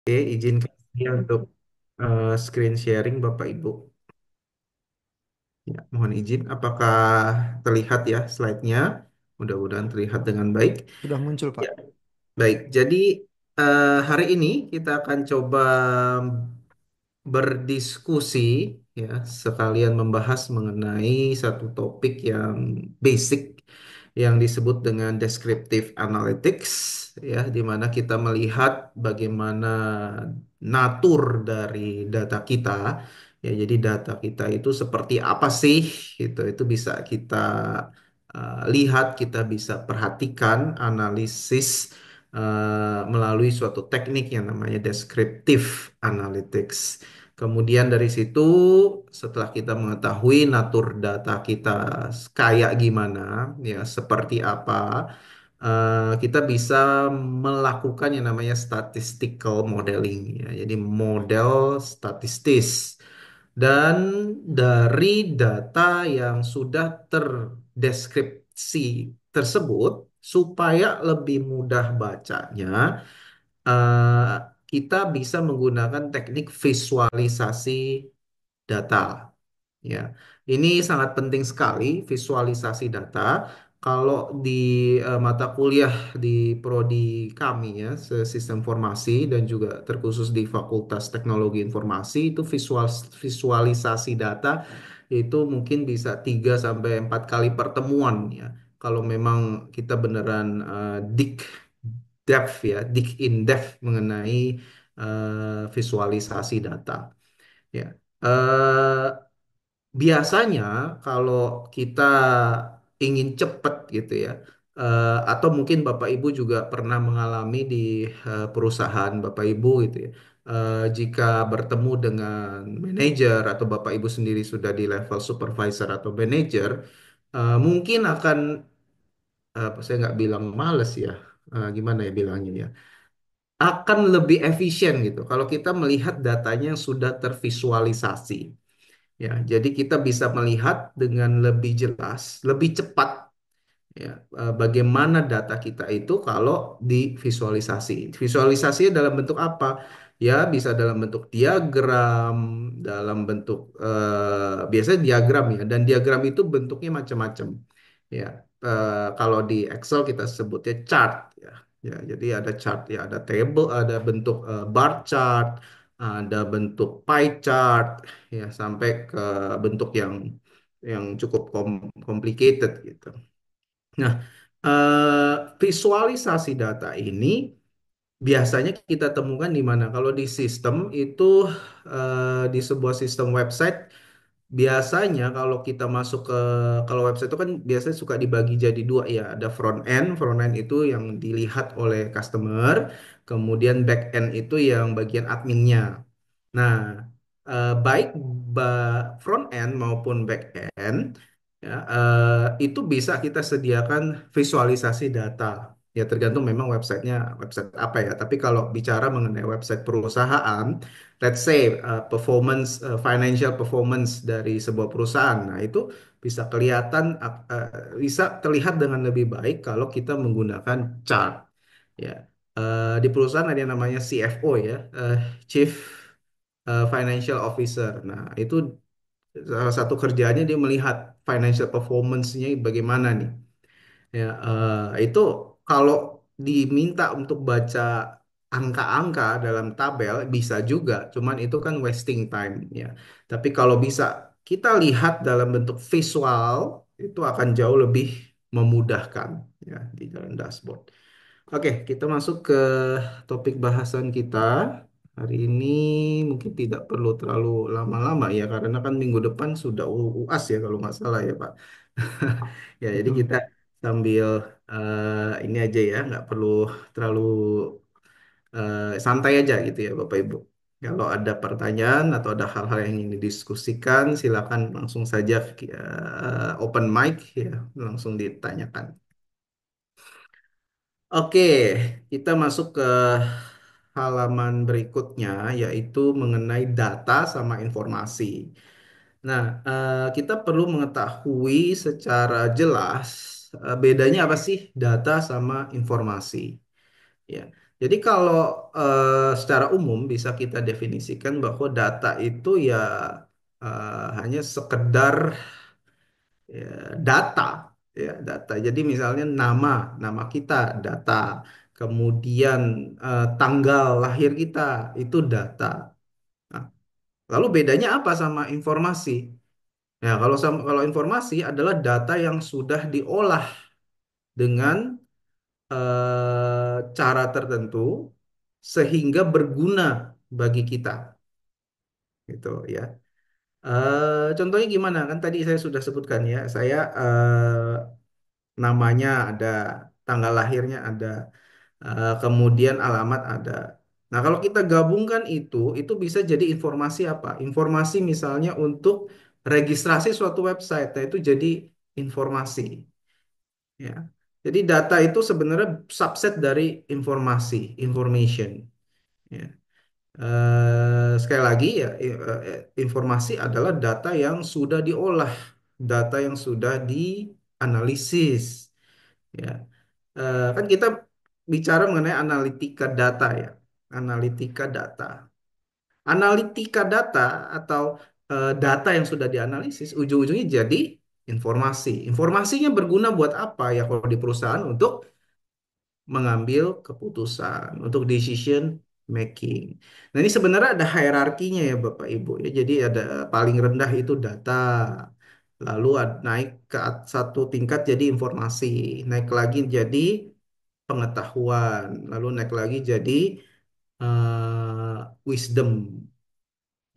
Oke, izinkan saya untuk screen sharing Bapak Ibu. Ya, mohon izin, apakah terlihat ya slide-nya? Mudah-mudahan terlihat dengan baik. Sudah muncul, Ya, Pak. baik. Jadi hari ini kita akan coba berdiskusi ya, sekalian membahas mengenai satu topik yang basic yang disebut dengan descriptive analytics ya, di mana kita melihat bagaimana natur dari data kita ya. Jadi data kita itu seperti apa sih? Itu bisa kita lihat, kita bisa perhatikan, analisis melalui suatu teknik yang namanya descriptive analytics. Kemudian dari situ, setelah kita mengetahui natur data kita kayak gimana, ya seperti apa, kita bisa melakukan yang namanya statistical modeling, ya. Jadi model statistis. Dan dari data yang sudah terdeskripsi tersebut, supaya lebih mudah bacanya, eh, kita bisa menggunakan teknik visualisasi data. Ya, ini sangat penting sekali visualisasi data. Kalau di mata kuliah di prodi kami ya, sistem informasi dan juga terkhusus di Fakultas Teknologi Informasi itu visualisasi data itu mungkin bisa 3 sampai 4 kali pertemuan ya. Kalau memang kita beneran dig depth ya, dig in depth mengenai visualisasi data. Ya. Eh, Biasanya kalau kita ingin cepat gitu ya, atau mungkin Bapak Ibu juga pernah mengalami di perusahaan Bapak Ibu gitu ya, jika bertemu dengan manajer atau Bapak Ibu sendiri sudah di level supervisor atau manager, mungkin akan, saya nggak bilang males ya, gimana ya bilangnya ya, akan lebih efisien gitu kalau kita melihat datanya yang sudah tervisualisasi. Ya, jadi kita bisa melihat dengan lebih jelas, lebih cepat ya, bagaimana data kita itu kalau divisualisasi. Visualisasi dalam bentuk apa? Ya, bisa dalam bentuk diagram, dalam bentuk biasanya diagram ya, dan diagram itu bentuknya macam-macam. Ya, kalau di Excel kita sebutnya chart ya. Ya, jadi ada chart ya, ada table, ada bentuk bar chart, ada bentuk pie chart ya, sampai ke bentuk yang cukup complicated gitu. Nah, visualisasi data ini biasanya kita temukan di mana? Kalau di sistem itu, di sebuah sistem website, biasanya kalau kita masuk ke, kalau website itu kan biasanya suka dibagi jadi dua ya. Ada front end itu yang dilihat oleh customer, kemudian back end itu yang bagian adminnya. Nah, baik front end maupun back end ya, itu bisa kita sediakan visualisasi data. Ya tergantung memang websitenya website apa ya. Tapi kalau bicara mengenai website perusahaan, let's say financial performance dari sebuah perusahaan, nah itu bisa kelihatan, bisa terlihat dengan lebih baik kalau kita menggunakan chart. Ya, di perusahaan ada yang namanya CFO ya, Chief Financial Officer. Nah, itu salah satu kerjaannya dia melihat financial performance-nya bagaimana nih. Ya, itu kalau diminta untuk baca angka-angka dalam tabel bisa juga, cuman itu kan wasting time ya. Tapi kalau bisa kita lihat dalam bentuk visual, itu akan jauh lebih memudahkan ya di dalam dashboard. Oke, kita masuk ke topik bahasan kita. Hari ini mungkin tidak perlu terlalu lama-lama ya, karena kan minggu depan sudah UAS ya kalau nggak salah ya Pak. Ya, jadi Betul. kita sambil ini aja ya, nggak perlu terlalu santai aja gitu ya Bapak Ibu. Kalau ada pertanyaan atau ada hal-hal yang ingin didiskusikan, silakan langsung saja open mic ya, langsung ditanyakan. Oke, kita masuk ke halaman berikutnya, yaitu mengenai data sama informasi. Nah, kita perlu mengetahui secara jelas bedanya apa sih data sama informasi. Ya. Jadi kalau secara umum bisa kita definisikan bahwa data itu ya hanya sekedar ya, data, ya data. Jadi misalnya nama kita data, kemudian tanggal lahir kita itu data. Nah, lalu bedanya apa sama informasi? Ya, kalau informasi adalah data yang sudah diolah dengan cara tertentu sehingga berguna bagi kita, gitu ya. Contohnya gimana? Kan tadi saya sudah sebutkan ya, saya namanya ada, tanggal lahirnya ada, kemudian alamat ada. Nah, kalau kita gabungkan itu bisa jadi informasi apa? Informasi misalnya untuk registrasi suatu website, nah itu jadi informasi. Ya. Jadi data itu sebenarnya subset dari informasi, information. Ya. Sekali lagi ya, informasi adalah data yang sudah diolah, data yang sudah dianalisis. Ya. Kan kita bicara mengenai analitika data ya, analitika data. Analitika data atau data yang sudah dianalisis, ujung-ujungnya jadi informasi. Informasinya berguna buat apa ya kalau di perusahaan untuk mengambil keputusan, untuk decision making. Nah, ini sebenarnya ada hierarkinya ya Bapak Ibu ya. Jadi ada paling rendah itu data. Lalu naik ke satu tingkat jadi informasi, naik lagi jadi pengetahuan, lalu naik lagi jadi wisdom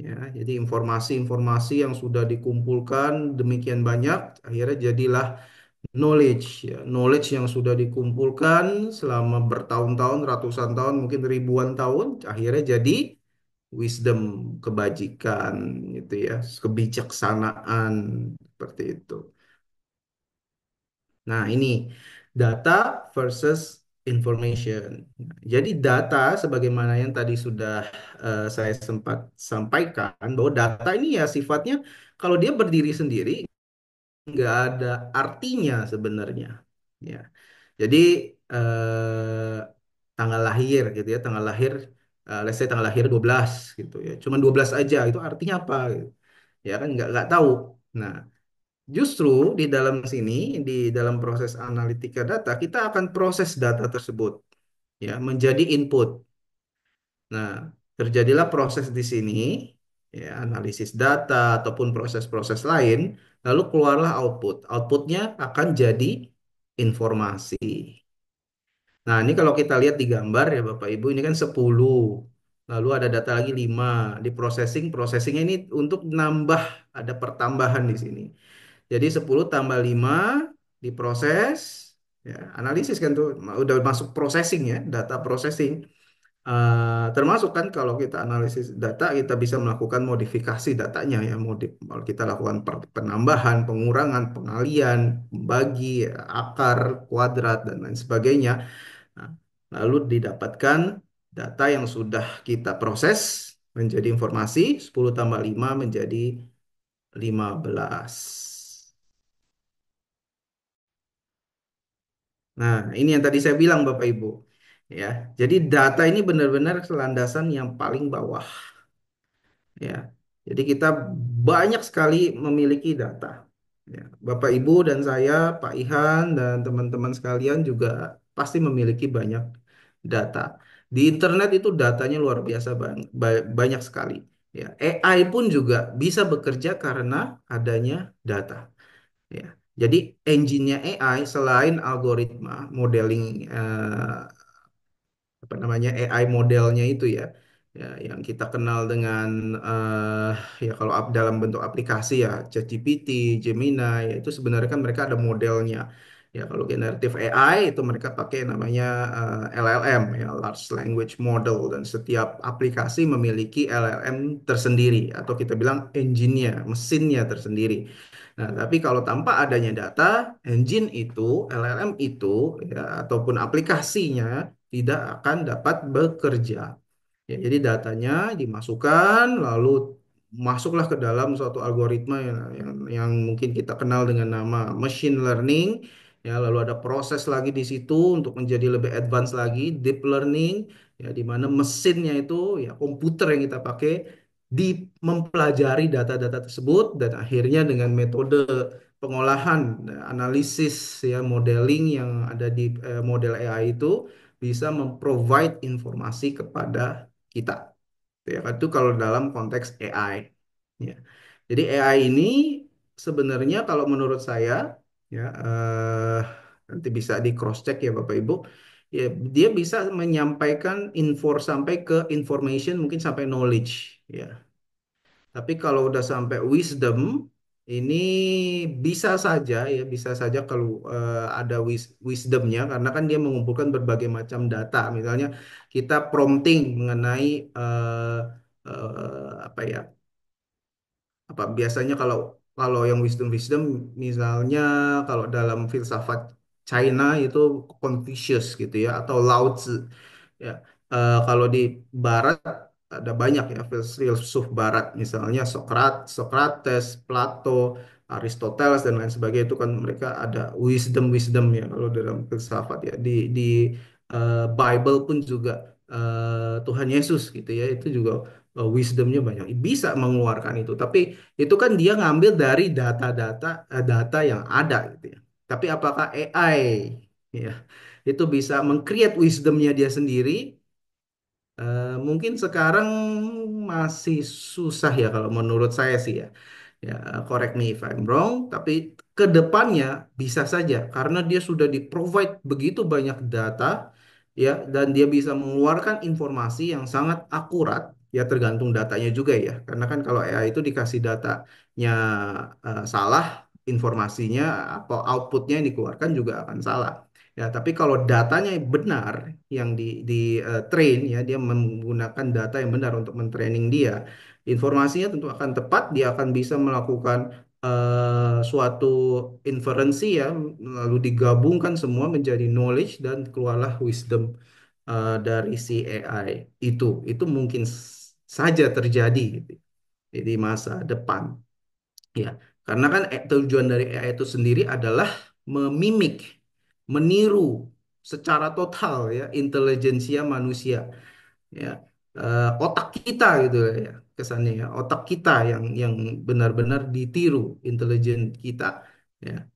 ya. Jadi informasi-informasi yang sudah dikumpulkan demikian banyak akhirnya jadilah knowledge ya. Knowledge yang sudah dikumpulkan selama bertahun-tahun, ratusan tahun, mungkin ribuan tahun, akhirnya jadi wisdom, kebajikan gitu ya, kebijaksanaan seperti itu. Nah, ini data versus information. Jadi data sebagaimana yang tadi sudah saya sempat sampaikan bahwa data ini ya sifatnya kalau dia berdiri sendiri nggak ada artinya sebenarnya. Ya. Jadi eh, tanggal lahir gitu ya, tanggal lahir, let's say tanggal lahir 12 gitu ya. Cuman 12 aja itu artinya apa gitu. Ya kan nggak tahu. Nah, justru di dalam sini, di dalam proses analitika data, kita akan proses data tersebut ya menjadi input. Nah, terjadilah proses di sini, ya, analisis data ataupun proses-proses lain, lalu keluarlah output. Outputnya akan jadi informasi. Nah, ini kalau kita lihat di gambar ya Bapak Ibu, ini kan 10. Lalu ada data lagi 5. Di processing, processingnya ini untuk nambah, ada pertambahan di sini. Jadi 10 tambah 5 diproses, ya, analisis kan tuh, udah masuk processing ya, data processing. Termasuk kan kalau kita analisis data, kita bisa melakukan modifikasi datanya ya, kalau kita lakukan penambahan, pengurangan, pengalian, bagi, akar, kuadrat, dan lain sebagainya. Nah, lalu didapatkan data yang sudah kita proses menjadi informasi, 10 tambah 5 menjadi 15. Nah, ini yang tadi saya bilang Bapak Ibu. Ya, jadi data ini benar-benar landasan yang paling bawah. Ya, jadi kita banyak sekali memiliki data. Ya, Bapak Ibu dan saya, Pak Ihan dan teman-teman sekalian juga pasti memiliki banyak data. Di internet itu datanya luar biasa banyak sekali. Ya, AI pun juga bisa bekerja karena adanya data. Ya, jadi engine-nya AI selain algoritma modeling, apa namanya, AI modelnya itu ya, ya yang kita kenal dengan ya kalau dalam bentuk aplikasi ya ChatGPT, Gemini, ya itu sebenarnya kan mereka ada modelnya. Ya kalau generative AI itu mereka pakai namanya LLM ya, Large Language Model, dan setiap aplikasi memiliki LLM tersendiri atau kita bilang engine-nya, mesinnya tersendiri. Nah, tapi kalau tanpa adanya data, engine itu, LLM itu, ya, ataupun aplikasinya tidak akan dapat bekerja. Ya, jadi datanya dimasukkan, lalu masuklah ke dalam suatu algoritma yang mungkin kita kenal dengan nama machine learning. ya lalu ada proses lagi di situ untuk menjadi lebih advance lagi, deep learning, ya di mana mesinnya itu ya komputer yang kita pakai di mempelajari data-data tersebut dan akhirnya dengan metode pengolahan, analisis, ya modeling yang ada di model AI itu bisa memprovide informasi kepada kita. Ya kan itu kalau dalam konteks AI. Ya. Jadi AI ini sebenarnya kalau menurut saya ya nanti bisa di cross check ya Bapak Ibu. Ya dia bisa menyampaikan sampai ke information mungkin sampai knowledge ya. Tapi kalau udah sampai wisdom ini bisa saja ya bisa saja kalau ada wisdomnya karena kan dia mengumpulkan berbagai macam data. Misalnya kita prompting mengenai apa ya biasanya kalau kalau yang wisdom wisdom misalnya kalau dalam filsafat China itu Confucius gitu ya atau Lao Tzu ya. Kalau di Barat ada banyak ya filsuf Barat misalnya Socrates, Plato, Aristoteles dan lain sebagainya itu kan mereka ada wisdom wisdom ya kalau dalam filsafat ya di Bible pun juga Tuhan Yesus gitu ya itu juga wisdomnya banyak bisa mengeluarkan itu tapi itu kan dia ngambil dari data yang ada gitu ya tapi apakah AI ya itu bisa mengcreate wisdomnya dia sendiri. Mungkin sekarang masih susah ya kalau menurut saya sih ya. Ya, correct me if I'm wrong, tapi ke depannya bisa saja karena dia sudah di-provide begitu banyak data ya dan dia bisa mengeluarkan informasi yang sangat akurat ya tergantung datanya juga ya. Karena kan kalau AI itu dikasih datanya salah, informasinya atau outputnya yang dikeluarkan juga akan salah. Ya, tapi kalau datanya benar yang train ya, dia menggunakan data yang benar untuk mentraining dia, informasinya tentu akan tepat, dia akan bisa melakukan suatu inferensi ya, lalu digabungkan semua menjadi knowledge dan keluarlah wisdom dari si AI itu. Itu mungkin saja terjadi gitu, di masa depan. Ya, karena kan tujuan dari AI itu sendiri adalah memimik, meniru secara total ya intelijensia manusia ya. Otak kita gitu ya kesannya ya otak kita yang benar-benar ditiru intelijen kita ya.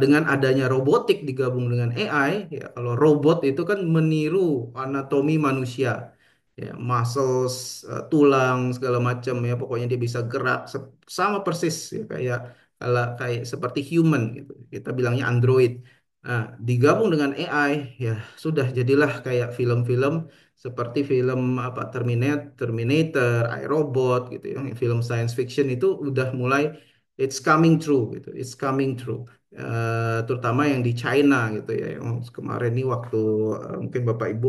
Dengan adanya robotik digabung dengan AI ya kalau robot itu kan meniru anatomi manusia ya muscles tulang segala macam ya pokoknya dia bisa gerak sama persis ya kayak seperti human gitu kita bilangnya android. Nah, digabung dengan AI ya sudah jadilah kayak film-film seperti film apa Terminator, iRobot gitu ya. Film science fiction itu udah mulai it's coming true gitu. It's coming true. Terutama yang di China gitu ya. Yang kemarin ini waktu mungkin Bapak Ibu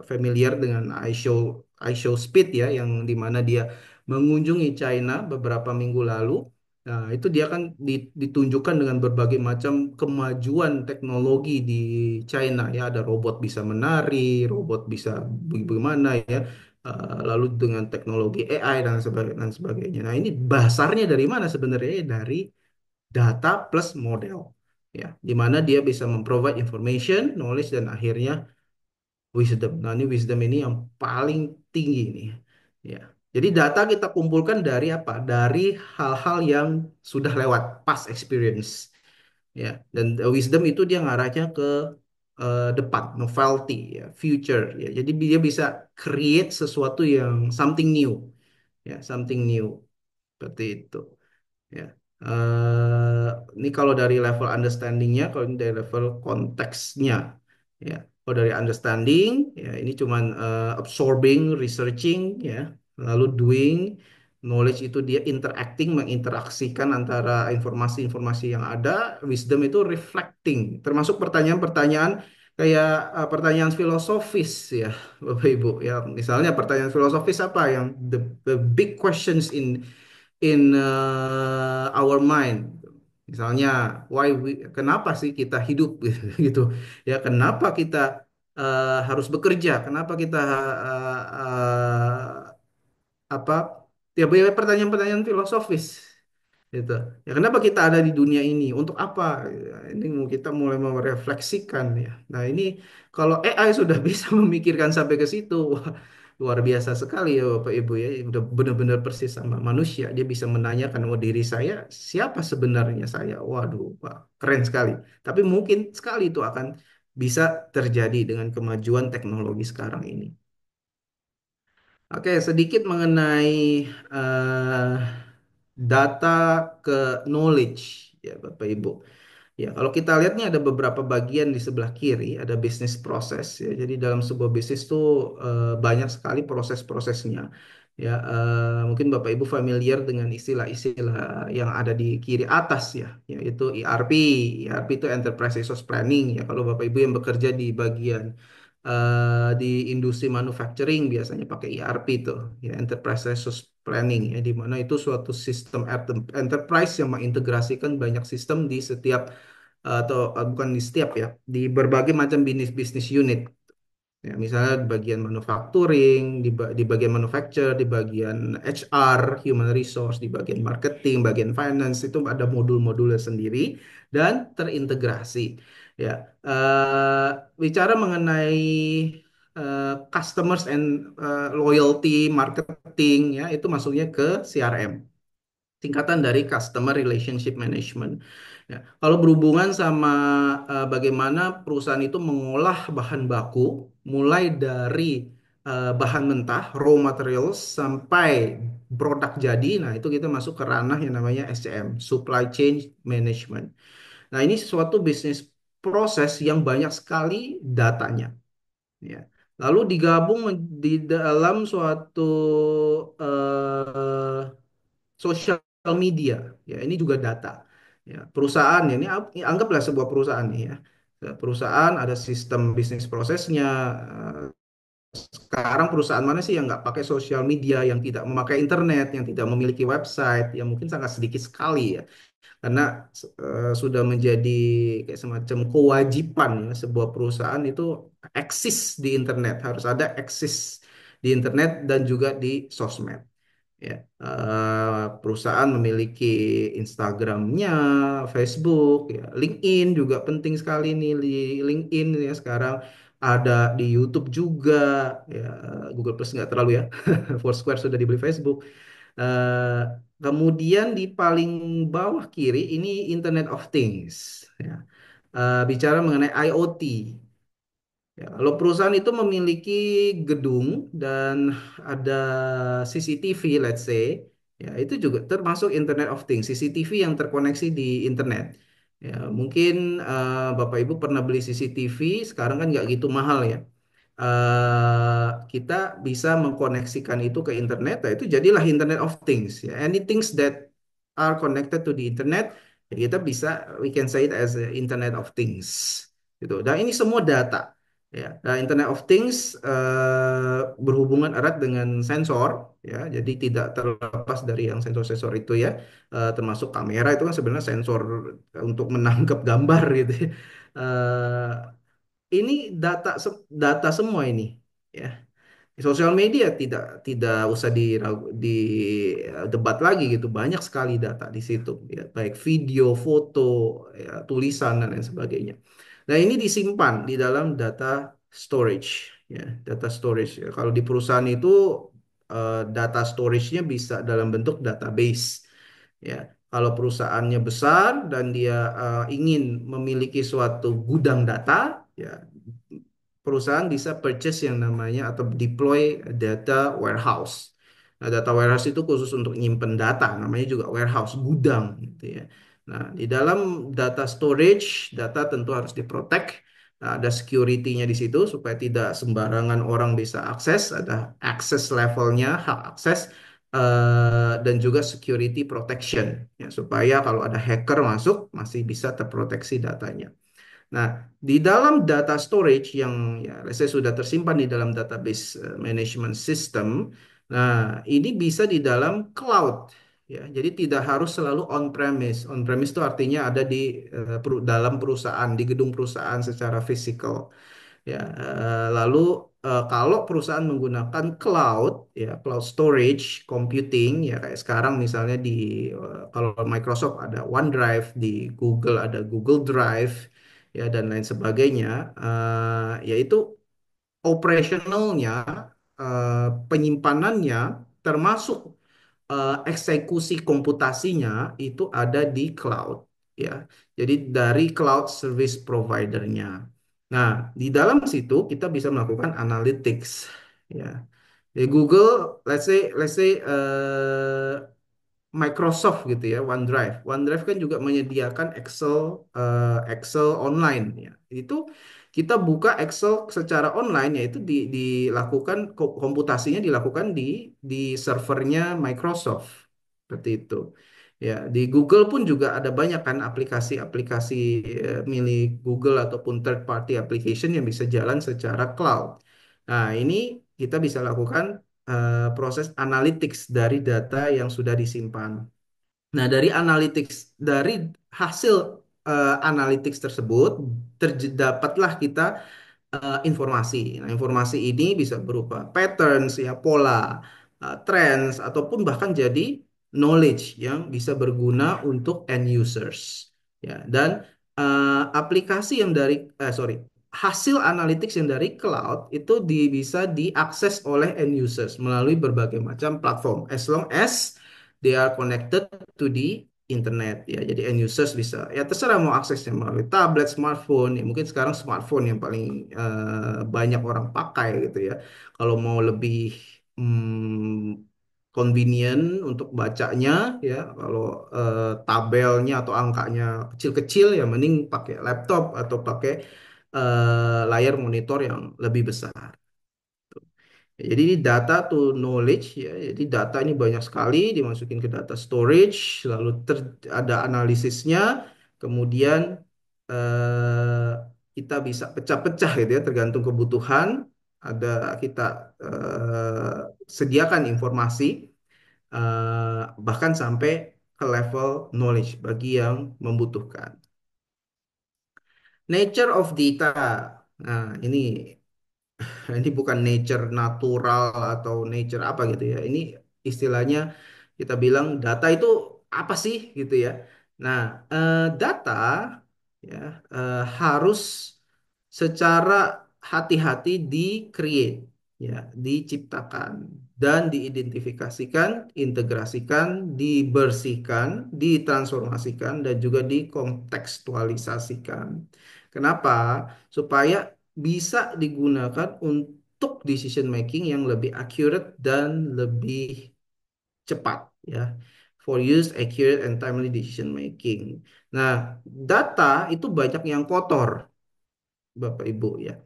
familiar dengan iShow Speed ya yang di mana dia mengunjungi China beberapa minggu lalu. Nah, itu dia kan ditunjukkan dengan berbagai macam kemajuan teknologi di China ya, ada robot bisa menari, robot bisa bagaimana ya, lalu dengan teknologi AI dan sebagainya. Nah, ini dasarnya dari mana sebenarnya? Dari data plus model ya, di mana dia bisa memprovide information, knowledge dan akhirnya wisdom. Nah, ini wisdom ini yang paling tinggi nih. Ya. Jadi data kita kumpulkan dari apa? Dari hal-hal yang sudah lewat, past experience. Ya. Dan wisdom itu dia ngarahnya ke depan, novelty, ya, future. Ya. Jadi dia bisa create sesuatu yang something new. Ya, something new. Seperti itu. Ya. Eh, ini kalau dari level understandingnya, kalau ini dari level konteksnya, ya. Kalau dari understanding, ya ini cuman absorbing, researching, ya, lalu doing, knowledge itu dia interacting, menginteraksikan antara informasi-informasi yang ada, wisdom itu reflecting, termasuk pertanyaan-pertanyaan kayak pertanyaan filosofis, ya, Bapak Ibu, ya. Misalnya pertanyaan filosofis apa yang the big questions in our mind. Misalnya, kenapa sih kita hidup gitu ya? Kenapa kita harus bekerja? Kenapa kita apa? Ya, pertanyaan-pertanyaan filosofis Gitu. Ya kenapa kita ada di dunia ini? Untuk apa? Ya, ini kita mulai merefleksikan ya. Nah ini kalau AI sudah bisa memikirkan sampai ke situ, wah, luar biasa sekali ya Bapak Ibu ya. Udah benar-benar persis sama manusia. Dia bisa menanyakan, oh diri saya siapa sebenarnya saya? Waduh, wah, keren sekali. Tapi mungkin sekali itu akan bisa terjadi dengan kemajuan teknologi sekarang ini. Oke, sedikit mengenai eh, data ke knowledge ya Bapak Ibu. Ya, kalau kita lihat nih ada beberapa bagian di sebelah kiri, ada bisnis proses ya. Jadi dalam sebuah bisnis tuh banyak sekali proses-prosesnya. Ya, mungkin Bapak Ibu familiar dengan istilah-istilah yang ada di kiri atas ya, yaitu ERP. ERP itu Enterprise Resource Planning ya. Kalau Bapak Ibu yang bekerja di bagian di industri manufacturing biasanya pakai ERP itu, ya Enterprise Resource Planning ya, di mana itu suatu sistem enterprise yang mengintegrasikan banyak sistem di setiap atau bukan di setiap ya, di berbagai macam bisnis unit. Ya, misalnya di bagian manufacturing, di bagian manufacture, di bagian HR, human resource, di bagian marketing, bagian finance itu ada modul-modulnya sendiri dan terintegrasi. Ya, bicara mengenai customers and loyalty marketing ya, itu masuknya ke CRM, singkatan dari Customer Relationship Management. Ya, kalau berhubungan sama bagaimana perusahaan itu mengolah bahan baku, mulai dari bahan mentah, raw materials, sampai produk jadi, nah itu kita masuk ke ranah yang namanya SCM, Supply Chain Management. Nah ini suatu bisnis proses yang banyak sekali datanya. Ya. Lalu digabung di dalam suatu sosial media, ya ini juga data. Ya, perusahaan ya, ini anggaplah sebuah perusahaan nih ya. Perusahaan ada sistem bisnis prosesnya. Sekarang perusahaan mana sih yang nggak pakai sosial media, yang tidak memakai internet, yang tidak memiliki website, yang mungkin sangat sedikit sekali ya. Karena sudah menjadi kayak semacam kewajiban ya, sebuah perusahaan itu eksis di internet, harus ada eksis di internet dan juga di sosmed. Ya, perusahaan memiliki Instagramnya, Facebook, ya, LinkedIn juga penting sekali nih di LinkedIn ya sekarang ada di YouTube juga, ya Google Plus nggak terlalu ya, Foursquare sudah dibeli Facebook. Eh, Kemudian di paling bawah kiri ini Internet of Things, ya. Bicara mengenai IoT. Ya, kalau perusahaan itu memiliki gedung dan ada CCTV, let's say, ya itu juga termasuk Internet of Things, CCTV yang terkoneksi di internet. Ya, mungkin Bapak Ibu pernah beli CCTV, sekarang kan nggak gitu mahal ya. Kita bisa mengkoneksikan itu ke internet, nah itu jadilah Internet of Things. Ya. Anything that are connected to the internet, ya kita bisa, we can say it as a Internet of Things. Gitu. Dan ini semua data. Ya, nah, Internet of Things berhubungan erat dengan sensor, ya, jadi tidak terlepas dari yang sensor-sensor itu ya, termasuk kamera itu kan sebenarnya sensor untuk menangkap gambar gitu. Ya. Ini data semua ini, ya. Sosial media tidak usah di debat lagi gitu. Banyak sekali data di situ ya, baik video, foto, ya, tulisan dan lain sebagainya. Nah, ini disimpan di dalam data storage ya, data storage. Ya. Kalau di perusahaan itu data storage-nya bisa dalam bentuk database ya. Kalau perusahaannya besar dan dia ingin memiliki suatu gudang data, ya perusahaan bisa purchase yang namanya atau deploy data warehouse. Nah, data warehouse itu khusus untuk nyimpen data, namanya juga warehouse, gudang gitu ya. Nah, di dalam data storage, data tentu harus diprotek. Nah, ada security-nya di situ supaya tidak sembarangan orang bisa akses, ada access levelnya, hak akses, dan juga security protection, ya, supaya kalau ada hacker masuk masih bisa terproteksi datanya. Nah, di dalam data storage yang ya saya sudah tersimpan di dalam database management system, nah ini bisa di dalam cloud ya. Jadi tidak harus selalu on-premise. On-premise itu artinya ada di dalam perusahaan, di gedung perusahaan secara fisikal. Ya, lalu kalau perusahaan menggunakan cloud, ya cloud storage computing, ya kayak sekarang misalnya di kalau Microsoft ada OneDrive, di Google ada Google Drive, ya dan lain sebagainya, yaitu operasionalnya, penyimpanannya, termasuk eksekusi komputasinya itu ada di cloud, ya. Jadi dari cloud service providernya. Nah, di dalam situ kita bisa melakukan analytics, ya. Di Google, let's say Microsoft gitu ya, OneDrive. OneDrive kan juga menyediakan Excel online ya. Itu kita buka Excel secara online yaitu dilakukan komputasinya dilakukan di servernya Microsoft. Seperti itu. Ya, di Google pun juga ada banyak kan aplikasi-aplikasi milik Google ataupun third party application yang bisa jalan secara cloud. Nah, ini kita bisa lakukan proses analytics dari data yang sudah disimpan. Nah, dari hasil analytics tersebut terdapatlah kita informasi. Nah, informasi ini bisa berupa patterns, ya pola, trends, ataupun bahkan jadi knowledge yang bisa berguna untuk end users. Ya, dan aplikasi yang dari sorry, hasil analytics yang dari cloud itu bisa diakses oleh end users melalui berbagai macam platform, as long as they are connected to the internet, ya. Jadi end users bisa ya terserah mau aksesnya melalui tablet, smartphone. Ya mungkin sekarang smartphone yang paling banyak orang pakai gitu ya. Kalau mau lebih convenient untuk bacanya, ya kalau tabelnya atau angkanya kecil-kecil ya mending pakai laptop atau pakai layar monitor yang lebih besar. Ya, jadi ini data to knowledge, ya. Jadi data ini banyak sekali dimasukin ke data storage, lalu ada analisisnya, kemudian eh, kita bisa pecah-pecah gitu ya tergantung kebutuhan. Ada kita sediakan informasi bahkan sampai ke level knowledge bagi yang membutuhkan. Nature of data. Nah, ini bukan nature natural atau nature apa gitu ya. Ini istilahnya kita bilang data itu apa sih gitu ya. Nah, data ya harus secara hati-hati di-create, ya, diciptakan dan diidentifikasikan, integrasikan, dibersihkan, ditransformasikan dan juga dikontekstualisasikan. Kenapa? Supaya bisa digunakan untuk decision making yang lebih accurate dan lebih cepat, ya. For use accurate and timely decision making. Nah, data itu banyak yang kotor, Bapak Ibu, ya.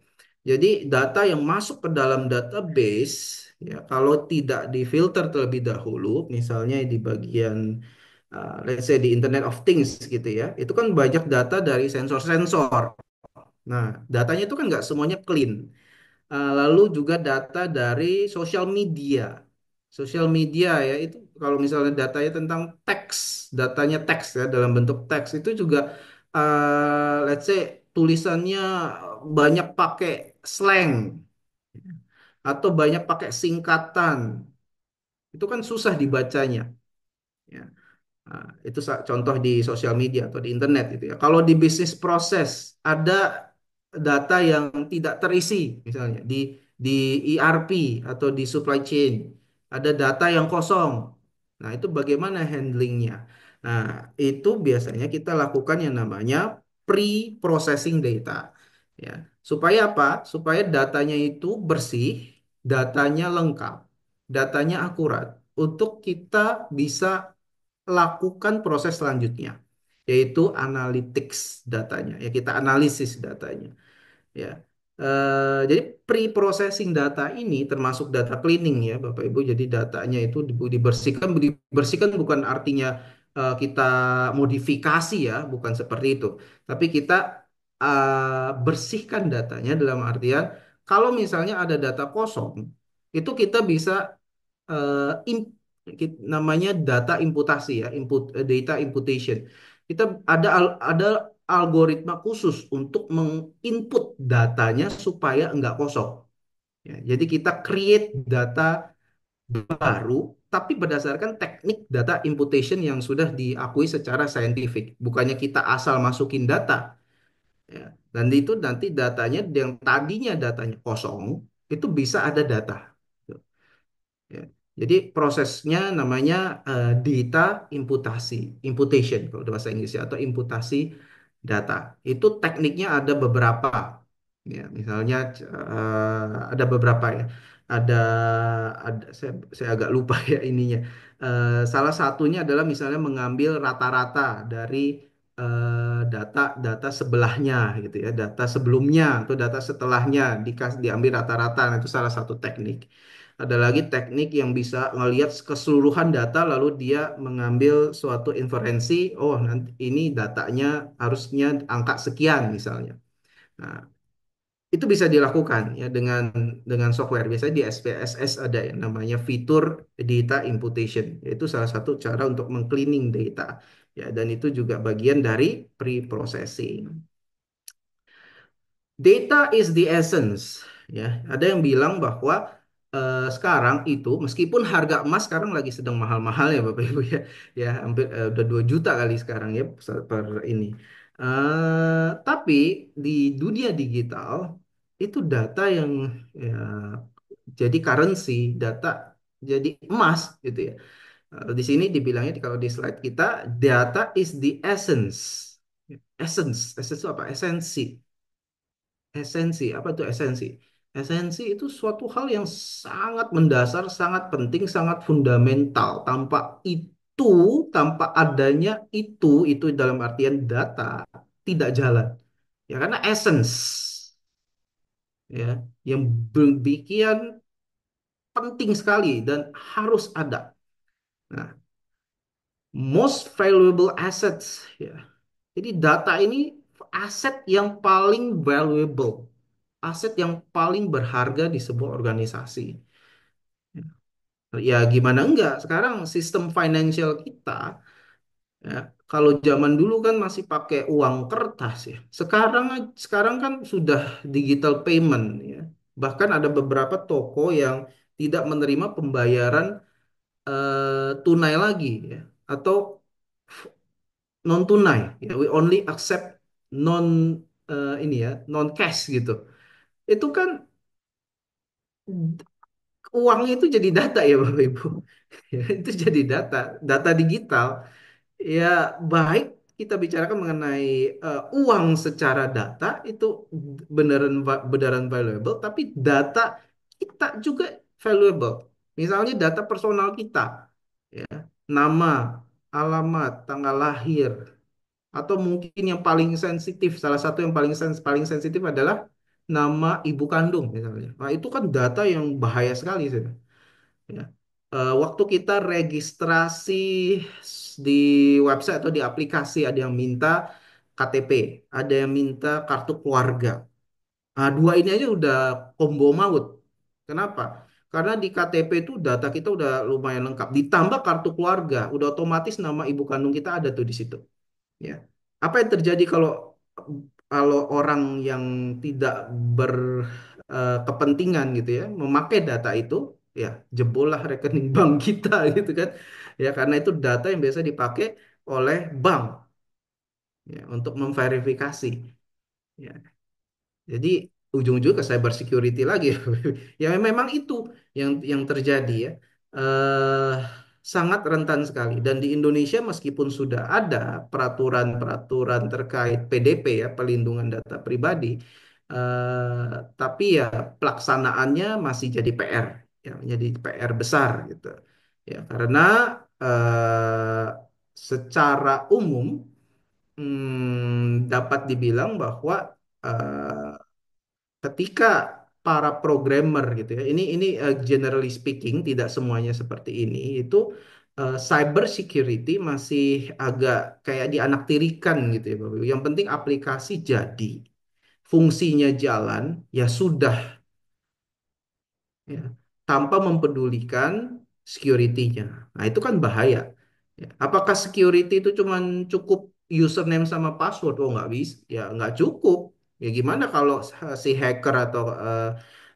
Jadi data yang masuk ke dalam database, ya, kalau tidak difilter terlebih dahulu, misalnya di bagian let's say di Internet of Things gitu ya, itu kan banyak data dari sensor-sensor. Nah, datanya itu kan nggak semuanya clean. Lalu juga data dari sosial media. Sosial media ya itu kalau misalnya datanya tentang teks, datanya teks ya dalam bentuk teks itu juga let's say tulisannya banyak pakai slang atau banyak pakai singkatan. Itu kan susah dibacanya, ya. Nah, itu contoh di sosial media atau di internet itu ya. Kalau di bisnis proses ada data yang tidak terisi, misalnya di ERP atau di supply chain ada data yang kosong. Nah, itu bagaimana handlingnya? Nah, itu biasanya kita lakukan yang namanya pre-processing data, ya. Supaya apa? Supaya datanya itu bersih, datanya lengkap, datanya akurat untuk kita bisa lakukan proses selanjutnya, yaitu analytics datanya. Ya, kita analisis datanya. Ya. Jadi pre-processing data ini termasuk data cleaning ya Bapak Ibu. Jadi datanya itu dibersihkan, dibersihkan bukan artinya kita modifikasi ya, bukan seperti itu. Tapi kita bersihkan datanya dalam artian kalau misalnya ada data kosong, itu kita bisa namanya data imputasi ya, data imputation. Kita ada algoritma khusus untuk menginput datanya supaya nggak kosong. Ya, jadi kita create data baru, tapi berdasarkan teknik data imputation yang sudah diakui secara saintifik. Bukannya kita asal masukin data, ya. Dan itu nanti datanya yang tadinya datanya kosong, itu bisa ada data. Ya. Jadi prosesnya namanya data imputasi, imputation kalau bahasa Inggrisnya atau imputasi data. Itu tekniknya ada beberapa. Ya, misalnya ada beberapa ya. Ada saya agak lupa ya ininya. Salah satunya adalah misalnya mengambil rata-rata dari data sebelahnya gitu ya, data sebelumnya atau data setelahnya diambil rata-rata. Nah, itu salah satu teknik. Ada lagi teknik yang bisa ngelihat keseluruhan data lalu dia mengambil suatu inferensi, oh nanti ini datanya harusnya angka sekian misalnya. Nah, itu bisa dilakukan ya dengan software. Biasanya di SPSS ada yang namanya fitur data imputation. Itu salah satu cara untuk mengcleaning data. Ya, dan itu juga bagian dari pre-processing. Data is the essence. Ya, ada yang bilang bahwa sekarang itu meskipun harga emas sekarang lagi sedang mahal-mahal ya Bapak Ibu ya, ya hampir udah 2 juta kali sekarang ya per ini. Tapi di dunia digital itu data yang ya, jadi currency, data jadi emas gitu ya. Di sini dibilangnya kalau di slide kita data is the essence. Essence itu apa? Esensi. Esensi, apa itu esensi? Esensi itu suatu hal yang sangat mendasar, sangat penting, sangat fundamental. Itu, tanpa adanya itu dalam artian data tidak jalan. Ya karena essence ya yang demikian penting sekali dan harus ada. Nah, most valuable assets ya. Jadi data ini aset yang paling valuable, aset yang paling berharga di sebuah organisasi. Ya gimana enggak? Sekarang sistem financial kita, ya, kalau zaman dulu kan masih pakai uang kertas ya. Sekarang kan sudah digital payment ya. Bahkan ada beberapa toko yang tidak menerima pembayaran tunai lagi ya, atau non tunai ya. We only accept non ini ya, non cash gitu. Itu kan uangnya itu jadi data ya Bapak Ibu. Ya, itu jadi data, data digital. Ya baik kita bicarakan mengenai uang secara data itu beneran valuable, tapi data kita juga valuable. Misalnya data personal kita, ya, nama, alamat, tanggal lahir, atau mungkin yang paling sensitif, salah satu yang paling sensitif adalah nama ibu kandung misalnya. Nah, itu kan data yang bahaya sekali sih. Ya. Waktu kita registrasi di website atau di aplikasi ada yang minta KTP, ada yang minta kartu keluarga. Nah, dua ini aja udah combo maut. Kenapa? Karena di KTP itu data kita udah lumayan lengkap. Ditambah kartu keluarga, udah otomatis nama ibu kandung kita ada tuh di situ. Ya. Apa yang terjadi kalau kalau orang yang tidak berkepentingan gitu ya memakai data itu, ya jebollah rekening bank kita gitu kan. Ya karena itu data yang biasa dipakai oleh bank ya untuk memverifikasi. Ya. Jadi ujung-ujung ke cyber security lagi. Ya memang itu yang terjadi ya. Eh Sangat rentan sekali. Dan di Indonesia meskipun sudah ada peraturan-peraturan terkait PDP ya, pelindungan data pribadi, tapi ya pelaksanaannya masih jadi PR, ya, jadi PR besar gitu. Ya karena eh, secara umum dapat dibilang bahwa eh, ketika para programmer gitu ya, ini generally speaking tidak semuanya seperti ini, itu cyber security masih agak kayak dianaktirikan gitu ya Bapak Ibu. Yang penting aplikasi jadi, fungsinya jalan, ya sudah ya, tanpa mempedulikan security-nya. Nah, itu kan bahaya. Ya, apakah security itu cuman cukup username sama password. Oh, nggak bisa, ya nggak cukup. Ya gimana kalau si hacker atau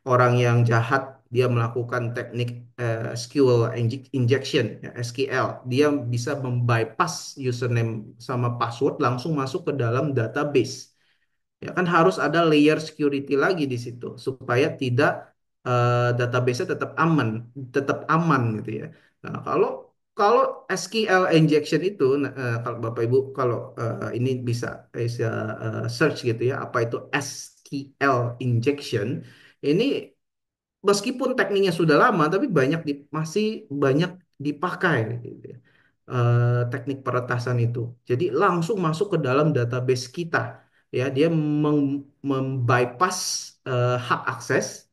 orang yang jahat dia melakukan teknik SQL injection, ya, SQL, dia bisa membypass username sama password langsung masuk ke dalam database. Ya kan harus ada layer security lagi di situ supaya tidak database-nya tetap aman gitu ya. Nah, kalau kalau SQL injection itu, nah, kalau Bapak Ibu kalau ini bisa search gitu ya, apa itu SQL injection? Ini meskipun tekniknya sudah lama, tapi masih banyak dipakai gitu ya. Teknik peretasan itu. Jadi langsung masuk ke dalam database kita. Ya, dia membypass hak akses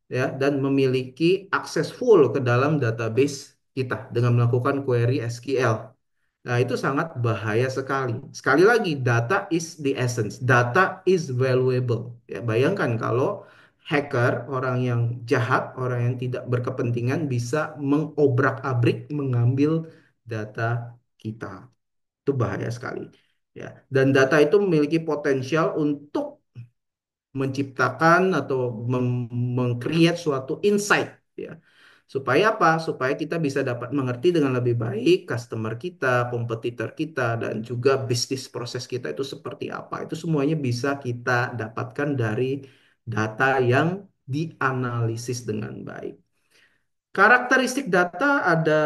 ya dan memiliki akses full ke dalam database kita dengan melakukan query SQL. Nah, itu sangat bahaya sekali. Sekali lagi, data is the essence. Data is valuable. Ya, bayangkan kalau hacker, orang yang jahat, orang yang tidak berkepentingan bisa mengobrak-abrik mengambil data kita. Itu bahaya sekali. Ya, dan data itu memiliki potensial untuk menciptakan atau meng-create suatu insight ya. Supaya apa? Supaya kita bisa dapat mengerti dengan lebih baik customer kita, kompetitor kita, dan juga bisnis proses kita itu seperti apa. Itu semuanya bisa kita dapatkan dari data yang dianalisis dengan baik. Karakteristik data ada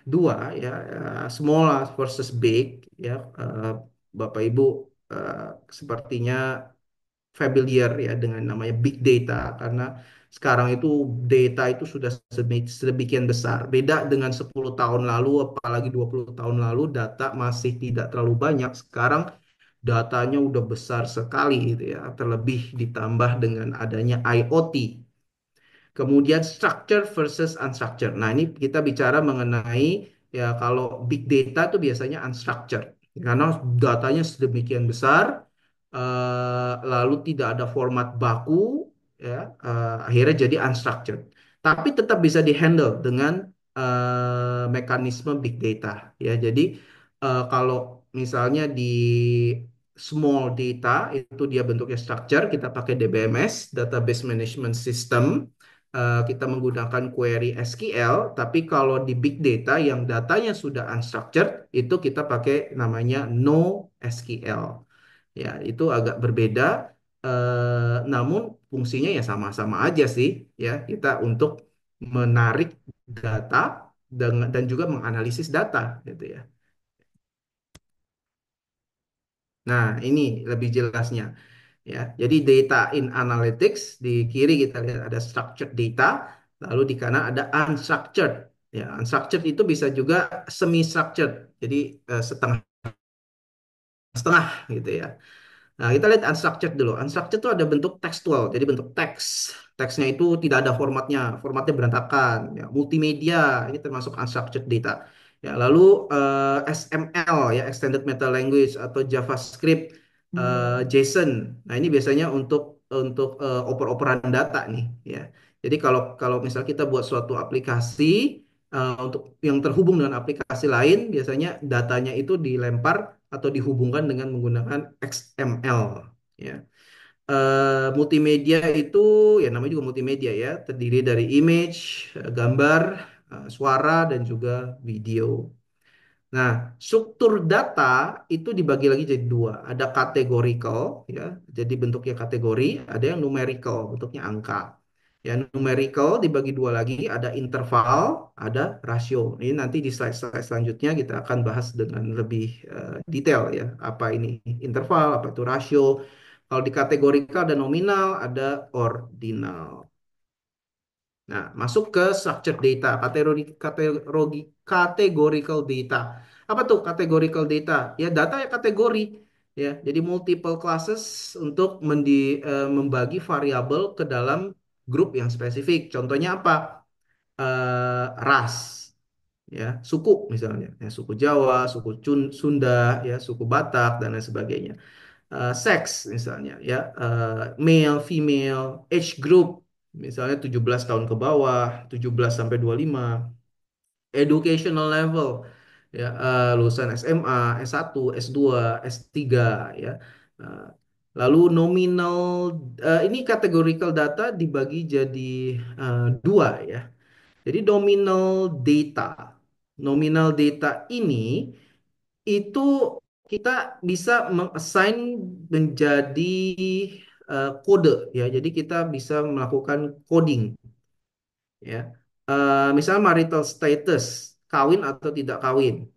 dua ya, small versus big ya. Bapak Ibu eh, sepertinya familiar ya dengan namanya big data karena sekarang itu data itu sudah sedemikian besar. Beda dengan 10 tahun lalu apalagi 20 tahun lalu data masih tidak terlalu banyak. Sekarang datanya udah besar sekali gitu ya. Terlebih ditambah dengan adanya IoT. Kemudian structure versus unstructured. Nah, ini kita bicara mengenai ya kalau big data itu biasanya unstructured. Karena datanya sedemikian besar, lalu tidak ada format baku, ya, akhirnya jadi unstructured. Tapi tetap bisa dihandle dengan mekanisme big data. Ya, jadi kalau misalnya di small data itu dia bentuknya structure, kita pakai DBMS, Database Management System. Kita menggunakan query SQL, tapi kalau di big data yang datanya sudah unstructured, itu kita pakai namanya NoSQL. Ya, itu agak berbeda, namun fungsinya ya sama-sama aja sih, ya. Kita untuk menarik data dan juga menganalisis data, gitu ya. Nah, ini lebih jelasnya. Ya, jadi data in analytics di kiri kita lihat ada structured data, lalu di kanan ada unstructured. Ya, unstructured itu bisa juga semi structured. Jadi setengah gitu ya. Nah, kita lihat unstructured dulu. Unstructured itu ada bentuk tekstual, jadi bentuk teks. Teksnya itu tidak ada formatnya, formatnya berantakan. Ya, multimedia, ini termasuk unstructured data. Ya, lalu XML, ya, Extended Meta Language atau JavaScript, JSON. Nah, ini biasanya untuk oper-operan data nih. Ya, jadi kalau kalau misal kita buat suatu aplikasi untuk yang terhubung dengan aplikasi lain, biasanya datanya itu dilempar atau dihubungkan dengan menggunakan XML ya. Multimedia itu ya namanya juga multimedia ya, terdiri dari image, gambar, suara dan juga video. Nah, struktur data itu dibagi lagi jadi dua. Ada categorical, ya, jadi bentuknya kategori. Ada yang numerical, bentuknya angka. Ya, numerical dibagi dua lagi. Ada interval, ada rasio. Ini nanti di slide-slide selanjutnya kita akan bahas dengan lebih detail ya. Apa ini interval, apa itu rasio. Kalau di kategorical ada nominal, ada ordinal. Nah, masuk ke structured data, categorical data. Apa tuh categorical data? Ya, data ya kategori. Ya, jadi multiple classes untuk membagi variabel ke dalam grup yang spesifik. Contohnya apa? Ras, ya, suku misalnya, ya, suku Jawa, suku Sunda, ya, suku Batak dan lain sebagainya. Seks misalnya ya, male, female, age group misalnya 17 tahun ke bawah, 17 sampai 25, educational level ya, lulusan SMA, S1, S2, S3, ya. Eh, Lalu nominal, ini categorical data dibagi jadi dua, ya. Jadi nominal data ini itu kita bisa mengassign menjadi kode, ya. Jadi kita bisa melakukan coding, ya. Misal marital status, kawin atau tidak kawin,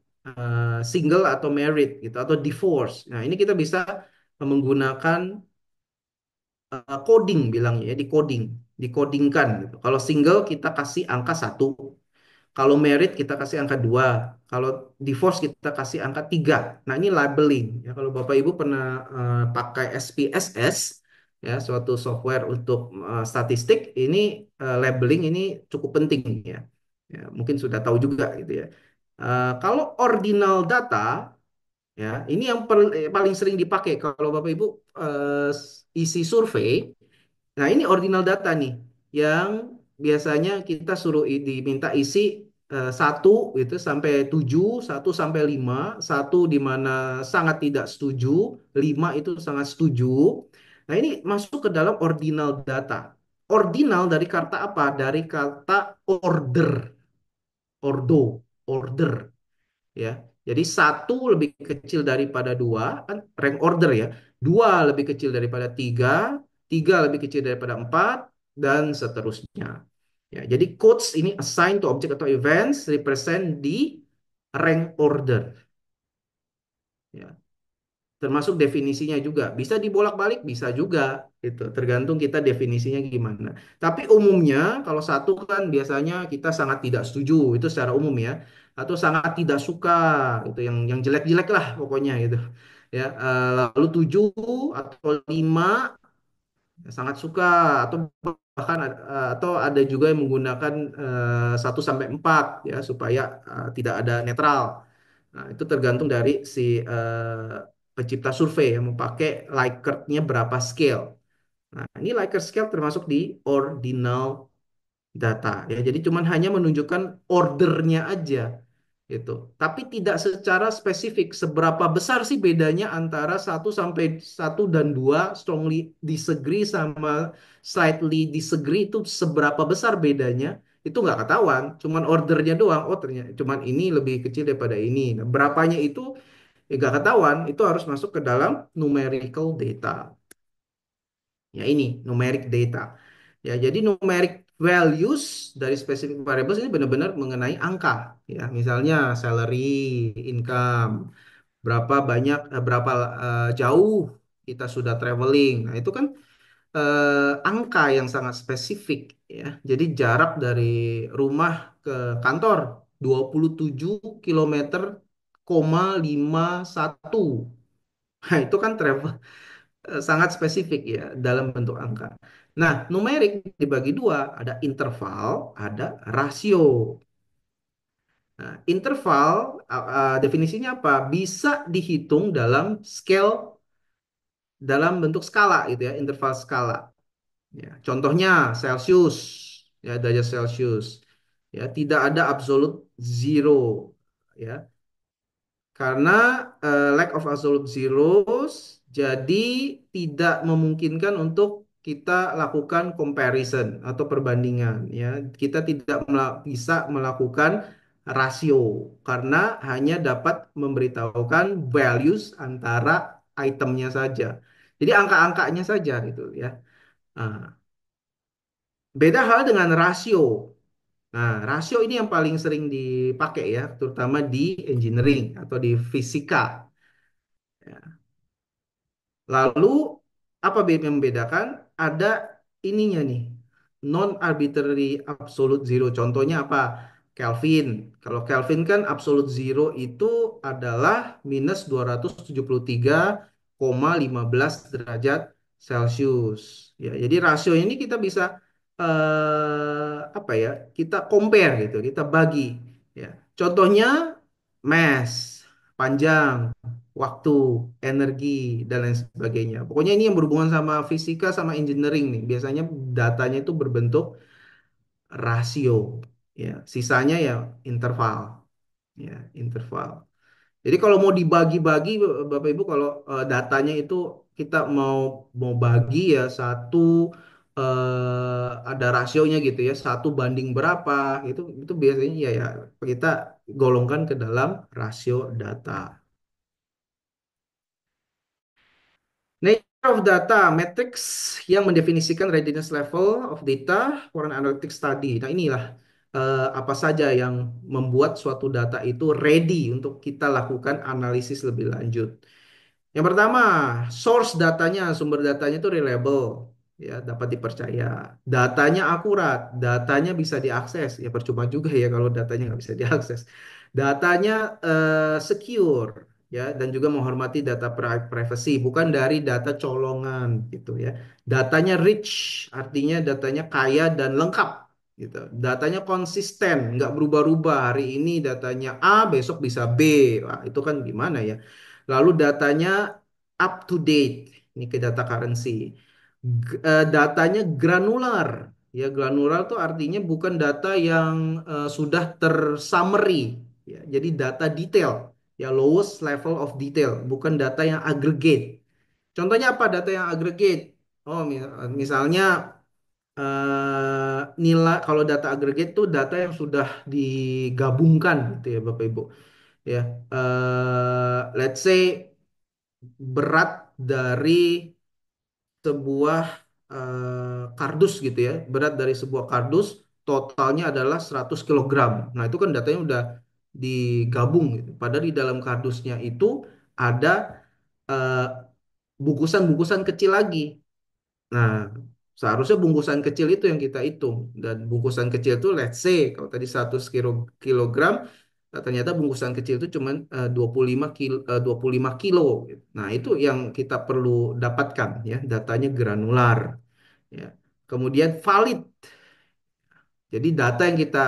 single atau married gitu, atau divorce. Nah, ini kita bisa menggunakan coding bilangnya, ya, dikodingkan gitu. Kalau single kita kasih angka satu, kalau merit kita kasih angka 2, kalau divorce kita kasih angka 3. Nah, ini labeling. Ya, kalau Bapak Ibu pernah pakai SPSS, ya, suatu software untuk statistik, ini labeling ini cukup penting, ya. Ya, mungkin sudah tahu juga gitu, ya. Kalau ordinal data, ya, ini yang paling sering dipakai kalau Bapak Ibu isi survei. Nah, ini ordinal data nih yang biasanya kita suruh diminta isi 1 itu sampai 7, 1 sampai 5, satu di mana sangat tidak setuju, 5 itu sangat setuju. Nah, ini masuk ke dalam ordinal data. Ordinal dari kata apa? Dari kata order, order, ya. Jadi satu lebih kecil daripada dua, kan rank order, ya. Dua lebih kecil daripada tiga, tiga lebih kecil daripada empat, dan seterusnya. Ya, jadi codes ini assign to object atau events represent di rank order. Ya, termasuk definisinya juga. Bisa dibolak-balik, bisa juga. Gitu. Tergantung kita definisinya gimana. Tapi umumnya kalau satu kan biasanya kita sangat tidak setuju, itu secara umum, ya. Atau sangat tidak suka, itu yang jelek-jelek lah pokoknya gitu. Ya, lalu 7 atau 5 sangat suka, atau bahkan atau ada juga yang menggunakan 1 sampai 4, ya, supaya tidak ada netral. Nah, itu tergantung dari si pencipta survei yang mau pakai Likert-nya berapa scale. Nah, ini Likert scale termasuk di ordinal data, ya. Jadi cuman hanya menunjukkan ordernya aja gitu. Tapi tidak secara spesifik seberapa besar sih bedanya antara satu dan 2 strongly disagree sama slightly disagree, itu seberapa besar bedanya, itu nggak ketahuan. Cuman ordernya doang. Oh, ternyata cuman ini lebih kecil daripada ini. Nah, berapanya itu ya nggak ketahuan. Itu harus masuk ke dalam numerical data. Ya, ini numeric data. Ya, jadi numeric values dari specific variables ini benar-benar mengenai angka. Ya, misalnya salary, income, berapa banyak, berapa jauh kita sudah traveling. Nah, itu kan angka yang sangat spesifik, ya. Jadi jarak dari rumah ke kantor 27 kilometer, 51. Nah, itu kan travel sangat spesifik, ya, dalam bentuk angka. Nah, numerik dibagi dua, ada interval, ada rasio. Nah, interval definisinya apa? Bisa dihitung dalam scale, dalam bentuk skala gitu, ya, interval skala. Ya, contohnya Celsius, ya, derajat Celsius. Ya, tidak ada absolute zero, ya. Karena lack of absolute zeros, jadi tidak memungkinkan untuk kita lakukan comparison atau perbandingan, ya. Kita tidak bisa melakukan rasio karena hanya dapat memberitahukan values antara itemnya saja. Jadi angka-angkanya saja gitu, ya. Nah, beda hal dengan rasio. Nah, rasio ini yang paling sering dipakai, ya, terutama di engineering atau di fisika. Ya. Lalu apa yang membedakan? Ada ininya nih, non arbitrary absolute zero. Contohnya apa? Kelvin. Kalau Kelvin kan absolute zero itu adalah minus 273,15 derajat Celcius. Ya, jadi rasio ini kita bisa apa ya? Kita compare gitu, kita bagi. Ya, contohnya mass, panjang, waktu, energi, dan lain sebagainya. Pokoknya ini yang berhubungan sama fisika sama engineering nih. Biasanya datanya itu berbentuk rasio, ya. Sisanya ya interval. ya, interval. Jadi kalau mau dibagi-bagi Bapak Ibu, kalau datanya itu kita mau mau bagi ya satu, ada rasionya gitu ya, satu banding berapa, itu biasanya ya kita golongkan ke dalam rasio data. Nature of data, metrics yang mendefinisikan readiness level of data for an analytic study. Nah, inilah apa saja yang membuat suatu data itu ready untuk kita lakukan analisis lebih lanjut. Yang pertama, source datanya, sumber datanya itu reliable, ya dapat dipercaya. Datanya akurat, datanya bisa diakses. Ya percuma juga ya kalau datanya nggak bisa diakses. Datanya secure, ya dan juga menghormati data privacy, bukan dari data colongan gitu ya. Datanya rich, artinya datanya kaya dan lengkap. Gitu. Datanya konsisten, nggak berubah-ubah. Hari ini datanya A, besok bisa B. Wah, itu kan gimana ya? Lalu datanya up to date, ini ke data currency. Datanya granular. Ya, granular itu artinya bukan data yang sudah tersummary, ya. Jadi data detail, ya lowest level of detail, bukan data yang aggregate. Contohnya apa data yang aggregate? Oh, misalnya nilai kalau data aggregate itu data yang sudah digabungkan gitu ya Bapak Ibu. Ya, let's say berat dari sebuah kardus gitu ya. Berat dari sebuah kardus totalnya adalah 100 kilogram. Nah, itu kan datanya udah digabung gitu. Padahal di dalam kardusnya itu ada eh, bungkusan-bungkusan kecil lagi. Nah, seharusnya bungkusan kecil itu yang kita hitung. Dan bungkusan kecil itu let's say kalau tadi 100 kilogram, ternyata bungkusan kecil itu cuma 25 kilo, 25 kilo gitu. Nah, itu yang kita perlu dapatkan ya, datanya granular ya. Kemudian valid. Jadi data yang kita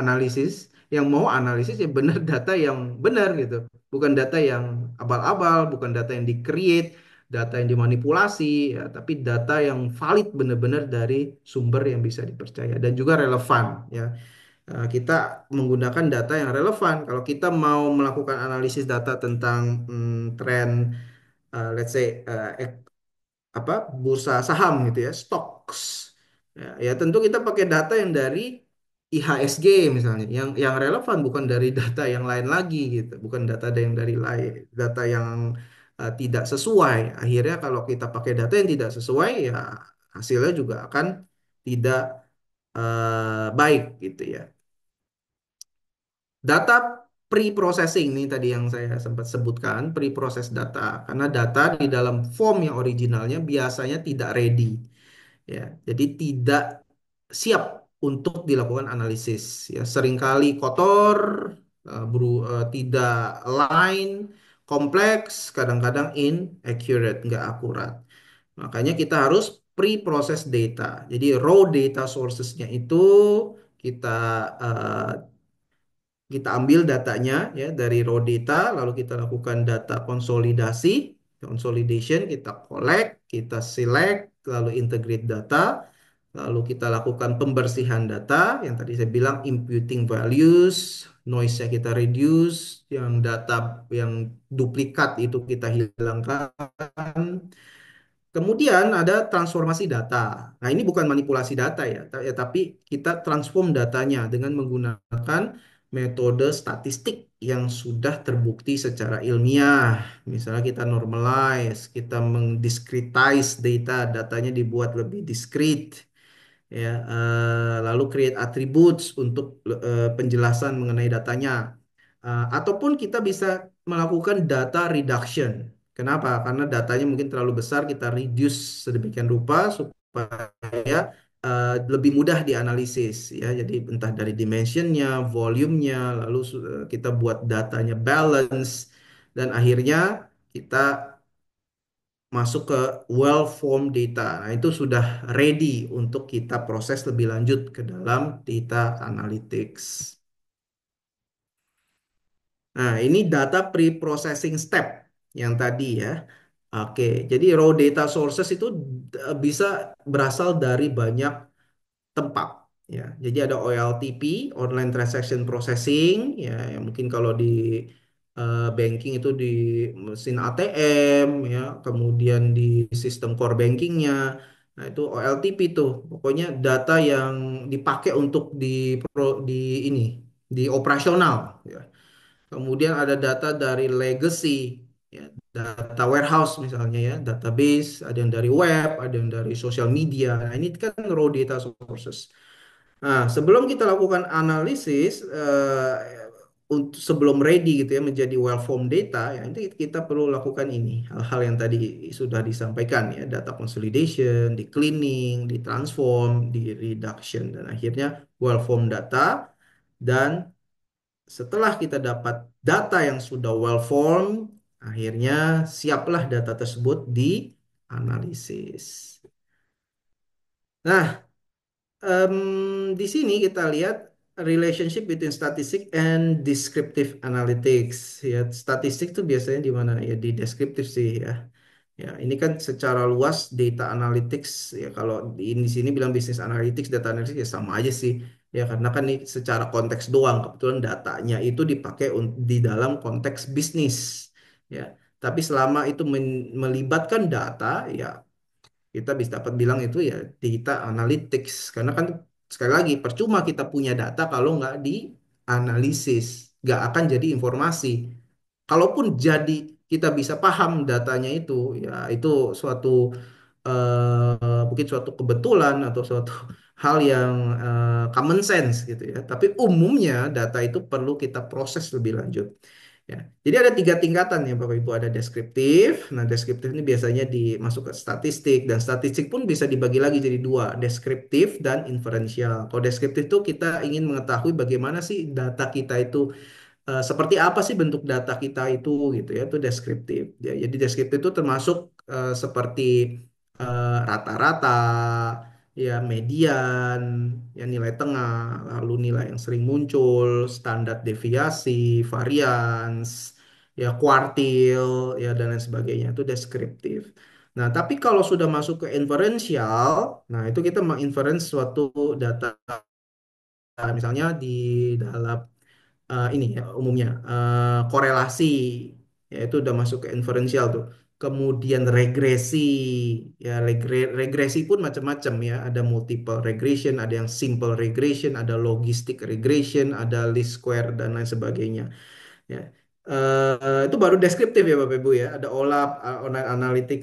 analisis, yang mau analisis ya benar data yang benar gitu. Bukan data yang abal-abal, bukan data yang di-create, data yang dimanipulasi, ya, tapi data yang valid benar-benar dari sumber yang bisa dipercaya dan juga relevan ya. Kita menggunakan data yang relevan. Kalau kita mau melakukan analisis data tentang tren, let's say apa bursa saham gitu ya, stocks. Ya tentu kita pakai data yang dari IHSG misalnya, yang relevan bukan dari data yang lain lagi gitu, bukan data yang dari lain, data yang tidak sesuai. Akhirnya kalau kita pakai data yang tidak sesuai ya hasilnya juga akan tidak baik gitu ya. Data pre-processing nih tadi yang saya sempat sebutkan, pre-process data. Karena data di dalam form yang originalnya biasanya tidak ready. Ya, jadi tidak siap untuk dilakukan analisis. Ya, seringkali kotor, tidak align, kompleks, kadang-kadang inaccurate, nggak akurat. Makanya kita harus pre-process data. Jadi raw data sources-nya itu kita eh, kita ambil datanya ya dari raw data, lalu kita lakukan data konsolidasi, consolidation, kita collect, kita select, lalu integrate data, lalu kita lakukan pembersihan data, yang tadi saya bilang imputing values, noise-nya kita reduce, yang data yang duplikat itu kita hilangkan. Kemudian ada transformasi data. Nah, ini bukan manipulasi data ya, tapi kita transform datanya dengan menggunakan metode statistik yang sudah terbukti secara ilmiah. Misalnya kita normalize, kita mendiskretize data, datanya dibuat lebih diskrit ya, lalu create attributes untuk penjelasan mengenai datanya. Ataupun kita bisa melakukan data reduction. Kenapa? Karena datanya mungkin terlalu besar, kita reduce sedemikian rupa supaya lebih mudah dianalisis ya. Jadi entah dari dimensionnya, volumenya, lalu kita buat datanya balance dan akhirnya kita masuk ke well formed data. Nah, itu sudah ready untuk kita proses lebih lanjut ke dalam data analytics. Nah, ini data pre-processing step yang tadi ya. Oke, jadi raw data sources itu bisa berasal dari banyak tempat. Ya, jadi ada OLTP, Online Transaction Processing, ya, yang mungkin kalau di banking itu di mesin ATM, ya, kemudian di sistem core bankingnya, nah itu OLTP tuh, pokoknya data yang dipakai untuk di ini, di operasional, ya. Kemudian ada data dari legacy, ya, data warehouse misalnya ya, database, ada yang dari web, ada yang dari social media. Nah, ini kan raw data sources. Nah, sebelum kita lakukan analisis, untuk sebelum ready gitu ya menjadi well formed data, ya nanti kita perlu lakukan ini hal-hal yang tadi sudah disampaikan ya, data consolidation, di cleaning, di transform, di reduction, dan akhirnya well formed data. Dan setelah kita dapat data yang sudah well formed, akhirnya siaplah data tersebut dianalisis. Nah, di sini kita lihat relationship between statistic and descriptive analytics. Ya, statistik itu biasanya di mana? Ya di deskriptif sih ya. Ya, ini kan secara luas data analytics ya, kalau di sini bilang business analytics, data analytics ya sama aja sih. Ya, karena kan ini secara konteks doang. Kebetulan datanya itu dipakai di dalam konteks bisnis. Ya, tapi selama itu melibatkan data, ya kita bisa dapat bilang itu ya data analytics, karena kan sekali lagi percuma kita punya data kalau nggak dianalisis, nggak akan jadi informasi. Kalaupun jadi kita bisa paham datanya itu, ya itu suatu mungkin suatu kebetulan atau suatu hal yang common sense gitu ya. Tapi umumnya data itu perlu kita proses lebih lanjut. Ya, jadi ada tiga tingkatan ya Bapak Ibu, ada deskriptif. Nah, deskriptif ini biasanya dimasuk ke statistik, dan statistik pun bisa dibagi lagi jadi dua, deskriptif dan inferensial. Kalau deskriptif itu kita ingin mengetahui bagaimana sih data kita itu, seperti apa sih bentuk data kita itu gitu ya, itu deskriptif. Ya, jadi deskriptif itu termasuk seperti rata-rata, ya median, ya nilai tengah, lalu nilai yang sering muncul, standar deviasi, varians, ya kuartil, ya dan lain sebagainya, itu deskriptif. Nah, tapi kalau sudah masuk ke inferensial, nah itu kita menginference suatu data, misalnya di dalam ini ya umumnya korelasi, yaitu udah masuk ke inferensial tuh. Kemudian regresi, ya regresi pun macam-macam ya, ada multiple regression, ada yang simple regression, ada logistic regression, ada least square dan lain sebagainya ya. Itu baru deskriptif ya Bapak Ibu ya, ada OLAP, online analytic,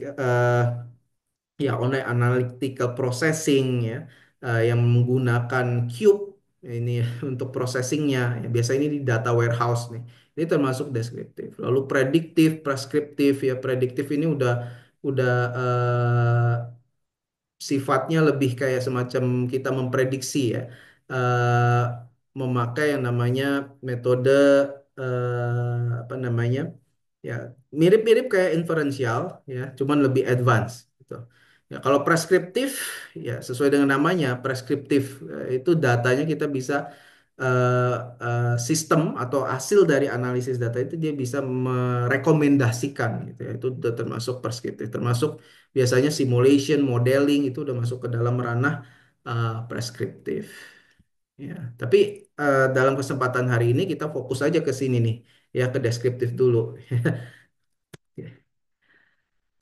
ya online analytical processing ya, yang menggunakan cube ini untuk processingnya ya. Biasanya ini di data warehouse nih, ini termasuk deskriptif. Lalu prediktif, preskriptif ya. Prediktif ini udah sifatnya lebih kayak semacam kita memprediksi ya, eh, memakai yang namanya metode, apa namanya ya, mirip-mirip kayak inferensial ya, cuman lebih advance gitu. Ya, kalau preskriptif ya sesuai dengan namanya preskriptif, itu datanya kita bisa, sistem atau hasil dari analisis data itu dia bisa merekomendasikan gitu ya, itu udah termasuk preskriptif, termasuk biasanya simulation, modeling itu udah masuk ke dalam ranah preskriptif. Ya, tapi dalam kesempatan hari ini kita fokus aja ke sini nih, ya ke deskriptif dulu.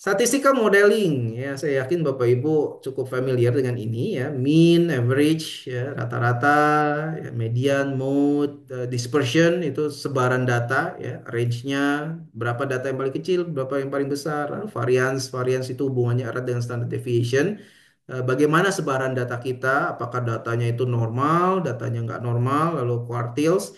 Statistical modeling, ya saya yakin Bapak Ibu cukup familiar dengan ini ya, mean, average, ya rata-rata, ya, median, mode, dispersion itu sebaran data ya, range-nya berapa data yang paling kecil, berapa yang paling besar, lalu variance, variance itu hubungannya erat dengan standard deviation. Bagaimana sebaran data kita, apakah datanya itu normal, datanya nggak normal, lalu quartiles.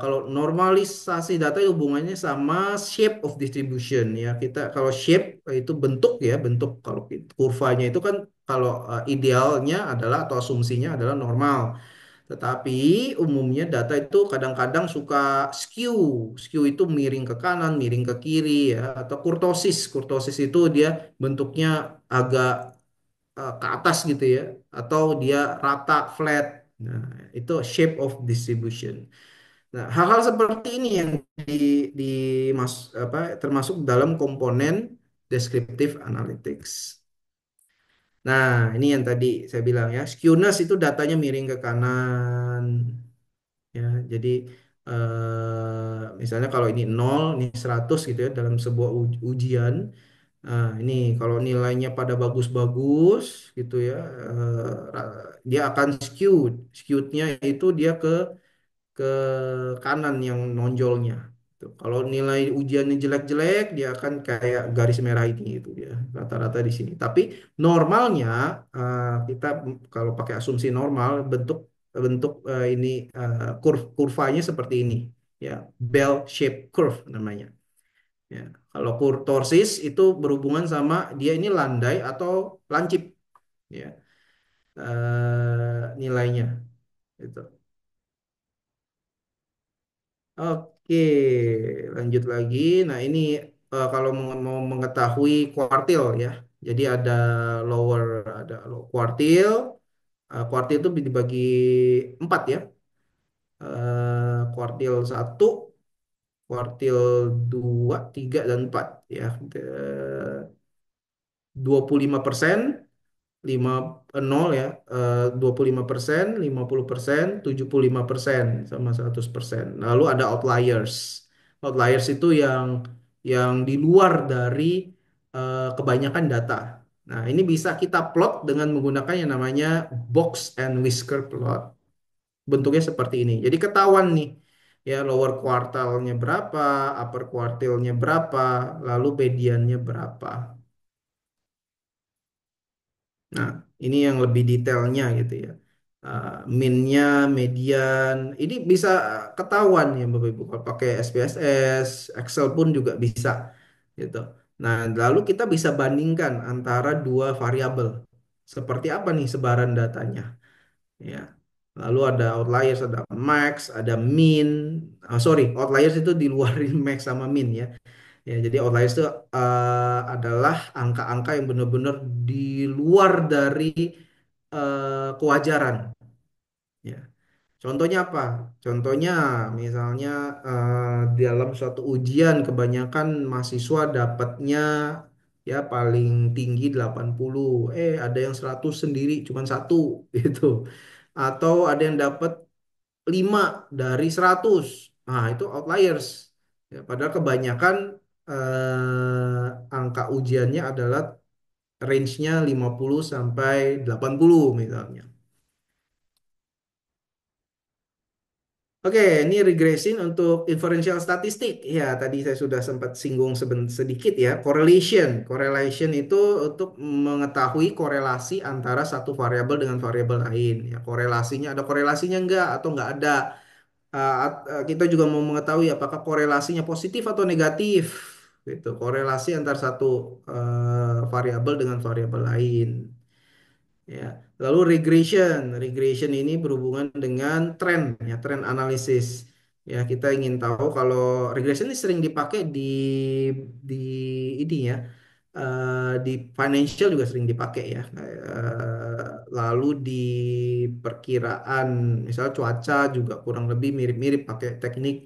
Kalau normalisasi data itu hubungannya sama shape of distribution ya. Kita kalau shape itu bentuk ya, bentuk kalau kurvanya itu kan kalau idealnya adalah atau asumsinya adalah normal. Tetapi umumnya data itu kadang-kadang suka skew. Skew itu miring ke kanan, miring ke kiri ya, atau kurtosis. Kurtosis itu dia bentuknya agak ke atas gitu ya, atau dia rata flat. Nah, itu shape of distribution. Nah, hal-hal seperti ini yang di termasuk dalam komponen descriptive analytics. Nah, ini yang tadi saya bilang ya, skewness itu datanya miring ke kanan. Ya, jadi misalnya kalau ini 0, ini 100 gitu ya dalam sebuah ujian. Nah, ini kalau nilainya pada bagus-bagus gitu ya, dia akan skewed. Skewednya itu dia ke kanan yang nonjolnya. Tuh, kalau nilai ujiannya jelek-jelek, dia akan kayak garis merah ini itu dia rata-rata di sini. Tapi normalnya kita kalau pakai asumsi normal bentuk bentuk ini kurvanya seperti ini ya, bell shape curve namanya. Ya, kalau kurtorsis itu berhubungan sama dia ini landai atau lancip ya nilainya itu. Oke, lanjut lagi. Nah, ini kalau mau mengetahui kuartil ya. Jadi ada lower, ada kuartil. Kuartil itu dibagi empat ya. Kuartil satu, kuartil dua, tiga, dan empat ya. 25%, 5 0 ya, 25%, 50%, 75% sama 100%. Lalu ada outliers. Outliers itu yang di luar dari kebanyakan data. Nah, ini bisa kita plot dengan menggunakan yang namanya box and whisker plot. Bentuknya seperti ini. Jadi ketahuan nih ya lower quartile-nya berapa, upper quartile-nya berapa, lalu mediannya berapa. Nah, ini yang lebih detailnya gitu ya. Minnya, median, ini bisa ketahuan ya Bapak Ibu. Kalau pakai SPSS, Excel pun juga bisa gitu. Nah, lalu kita bisa bandingkan antara dua variabel. Seperti apa nih sebaran datanya? Ya. Lalu ada outliers, ada max, ada min. Sorry, outliers itu di luar max sama min ya. Ya, jadi outliers itu adalah angka-angka yang benar-benar di luar dari kewajaran. Ya. Contohnya apa? Contohnya misalnya dalam suatu ujian kebanyakan mahasiswa dapatnya ya paling tinggi 80. Ada yang 100 sendiri cuma satu gitu. Atau ada yang dapat 5 dari 100. Nah, itu outliers. Ya, padahal kebanyakan angka ujiannya adalah range-nya 50 sampai 80 misalnya. Oke, ini regression untuk inferential statistik. Ya, tadi saya sudah sempat singgung sedikit ya. Correlation. Correlation itu untuk mengetahui korelasi antara satu variabel dengan variabel lain. Ya, korelasinya ada korelasinya enggak atau enggak ada. Kita juga mau mengetahui apakah korelasinya positif atau negatif. Gitu. Korelasi antara satu variabel dengan variabel lain. Ya, lalu regression. Regression ini berhubungan dengan tren, ya, tren analisis. Ya, kita ingin tahu kalau regression ini sering dipakai di ini ya, di financial juga sering dipakai ya. Lalu di perkiraan, misalnya cuaca juga kurang lebih mirip-mirip pakai teknik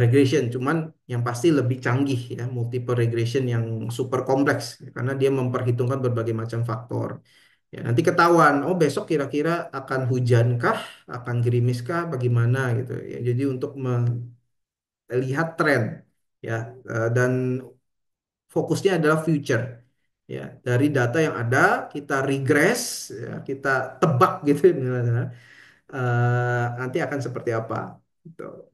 regression. Cuman yang pasti lebih canggih ya, multiple regression yang super kompleks, karena dia memperhitungkan berbagai macam faktor. Ya, nanti ketahuan, oh besok kira-kira akan hujankah, akan gerimiskah, bagaimana gitu ya. Jadi untuk melihat tren ya, dan fokusnya adalah future. Ya, dari data yang ada kita regress, ya, kita tebak gitu misalnya, nanti akan seperti apa. Gitu.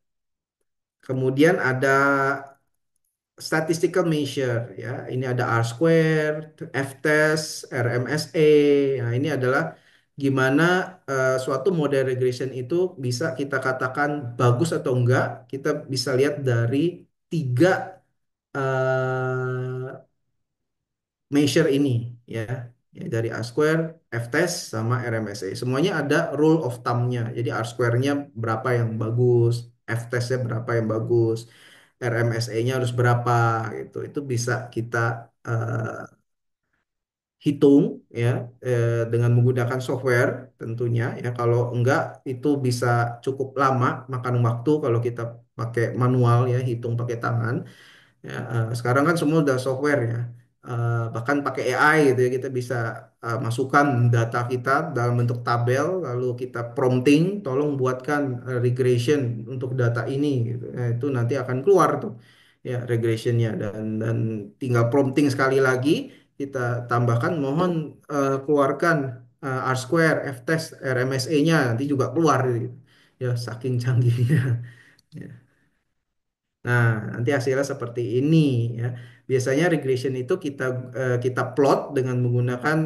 Kemudian ada statistical measure ya. Ini ada R square, F-test, RMSE. Nah, ini adalah gimana suatu model regression itu bisa kita katakan bagus atau enggak. Kita bisa lihat dari tiga eh, measure ini ya. Ya, dari R square, F-test sama RMSE. Semuanya ada rule of thumb-nya. Jadi R square-nya berapa yang bagus, F-test-nya berapa yang bagus. RMSE-nya harus berapa gitu. Itu bisa kita hitung ya dengan menggunakan software tentunya ya. Kalau enggak itu bisa cukup lama makan waktu kalau kita pakai manual ya, hitung pakai tangan. Ya, sekarang kan semua udah software ya. bahkan pakai AI gitu ya, kita bisa masukkan data kita dalam bentuk tabel, lalu kita prompting, tolong buatkan regression untuk data ini gitu. Nah, itu nanti akan keluar tuh ya regressionnya, dan tinggal prompting sekali lagi, kita tambahkan mohon keluarkan R square, F test, RMSE-nya, nanti juga keluar gitu. Ya, saking canggihnya. Ya. Nah, nanti hasilnya seperti ini ya. Biasanya regression itu kita plot dengan menggunakan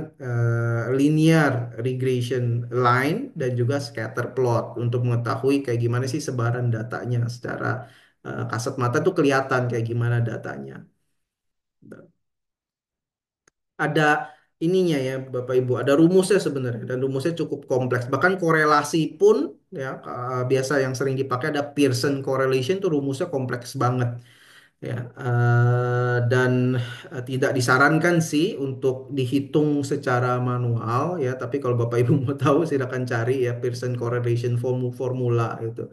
linear regression line dan juga scatter plot untuk mengetahui kayak gimana sih sebaran datanya secara kasat mata tuh kelihatan kayak gimana datanya. Ada ininya ya Bapak Ibu, ada rumusnya sebenarnya dan rumusnya cukup kompleks. Bahkan korelasi pun ya biasa yang sering dipakai ada Pearson correlation tuh rumusnya kompleks banget. Ya, dan tidak disarankan sih untuk dihitung secara manual ya. Tapi kalau Bapak Ibu mau tahu, silakan cari ya Pearson correlation formula itu.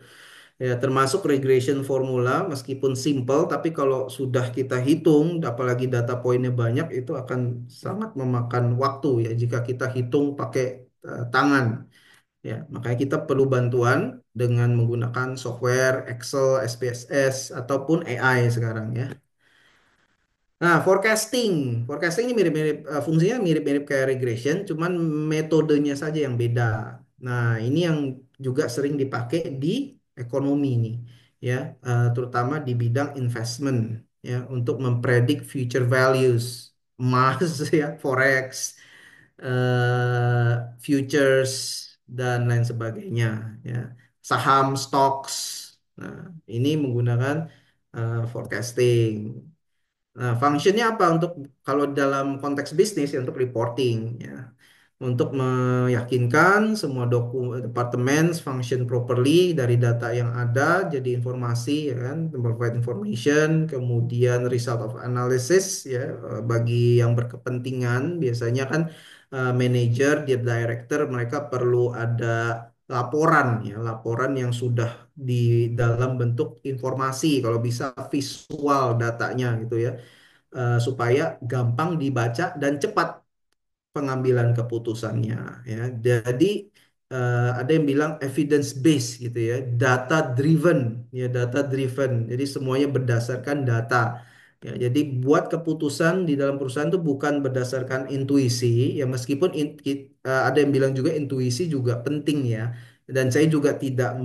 Ya, termasuk regression formula meskipun simple, tapi kalau sudah kita hitung, apalagi data poinnya banyak, itu akan sangat memakan waktu ya jika kita hitung pakai tangan. Ya, makanya kita perlu bantuan dengan menggunakan software Excel, SPSS ataupun AI sekarang ya. Nah, forecasting ini mirip-mirip fungsinya mirip-mirip kayak regression, cuman metodenya saja yang beda. Nah, ini yang juga sering dipakai di ekonomi nih, ya, terutama di bidang investment, ya, untuk mempredik future values, emas, ya, forex, futures dan lain sebagainya, ya, saham, stocks. Nah, ini menggunakan forecasting. Nah, functionnya apa untuk kalau dalam konteks bisnis ya untuk reporting ya, untuk meyakinkan semua departemen function properly dari data yang ada jadi informasi ya kan, provide information, kemudian result of analysis ya bagi yang berkepentingan biasanya kan manager, dia director mereka perlu ada laporan ya, laporan yang sudah di dalam bentuk informasi kalau bisa visual datanya gitu ya supaya gampang dibaca dan cepat pengambilan keputusannya ya. Jadi ada yang bilang evidence based gitu ya, data driven ya, data driven. Jadi semuanya berdasarkan data. Ya, jadi buat keputusan di dalam perusahaan itu bukan berdasarkan intuisi ya, meskipun ada yang bilang juga intuisi juga penting ya. Dan saya juga tidak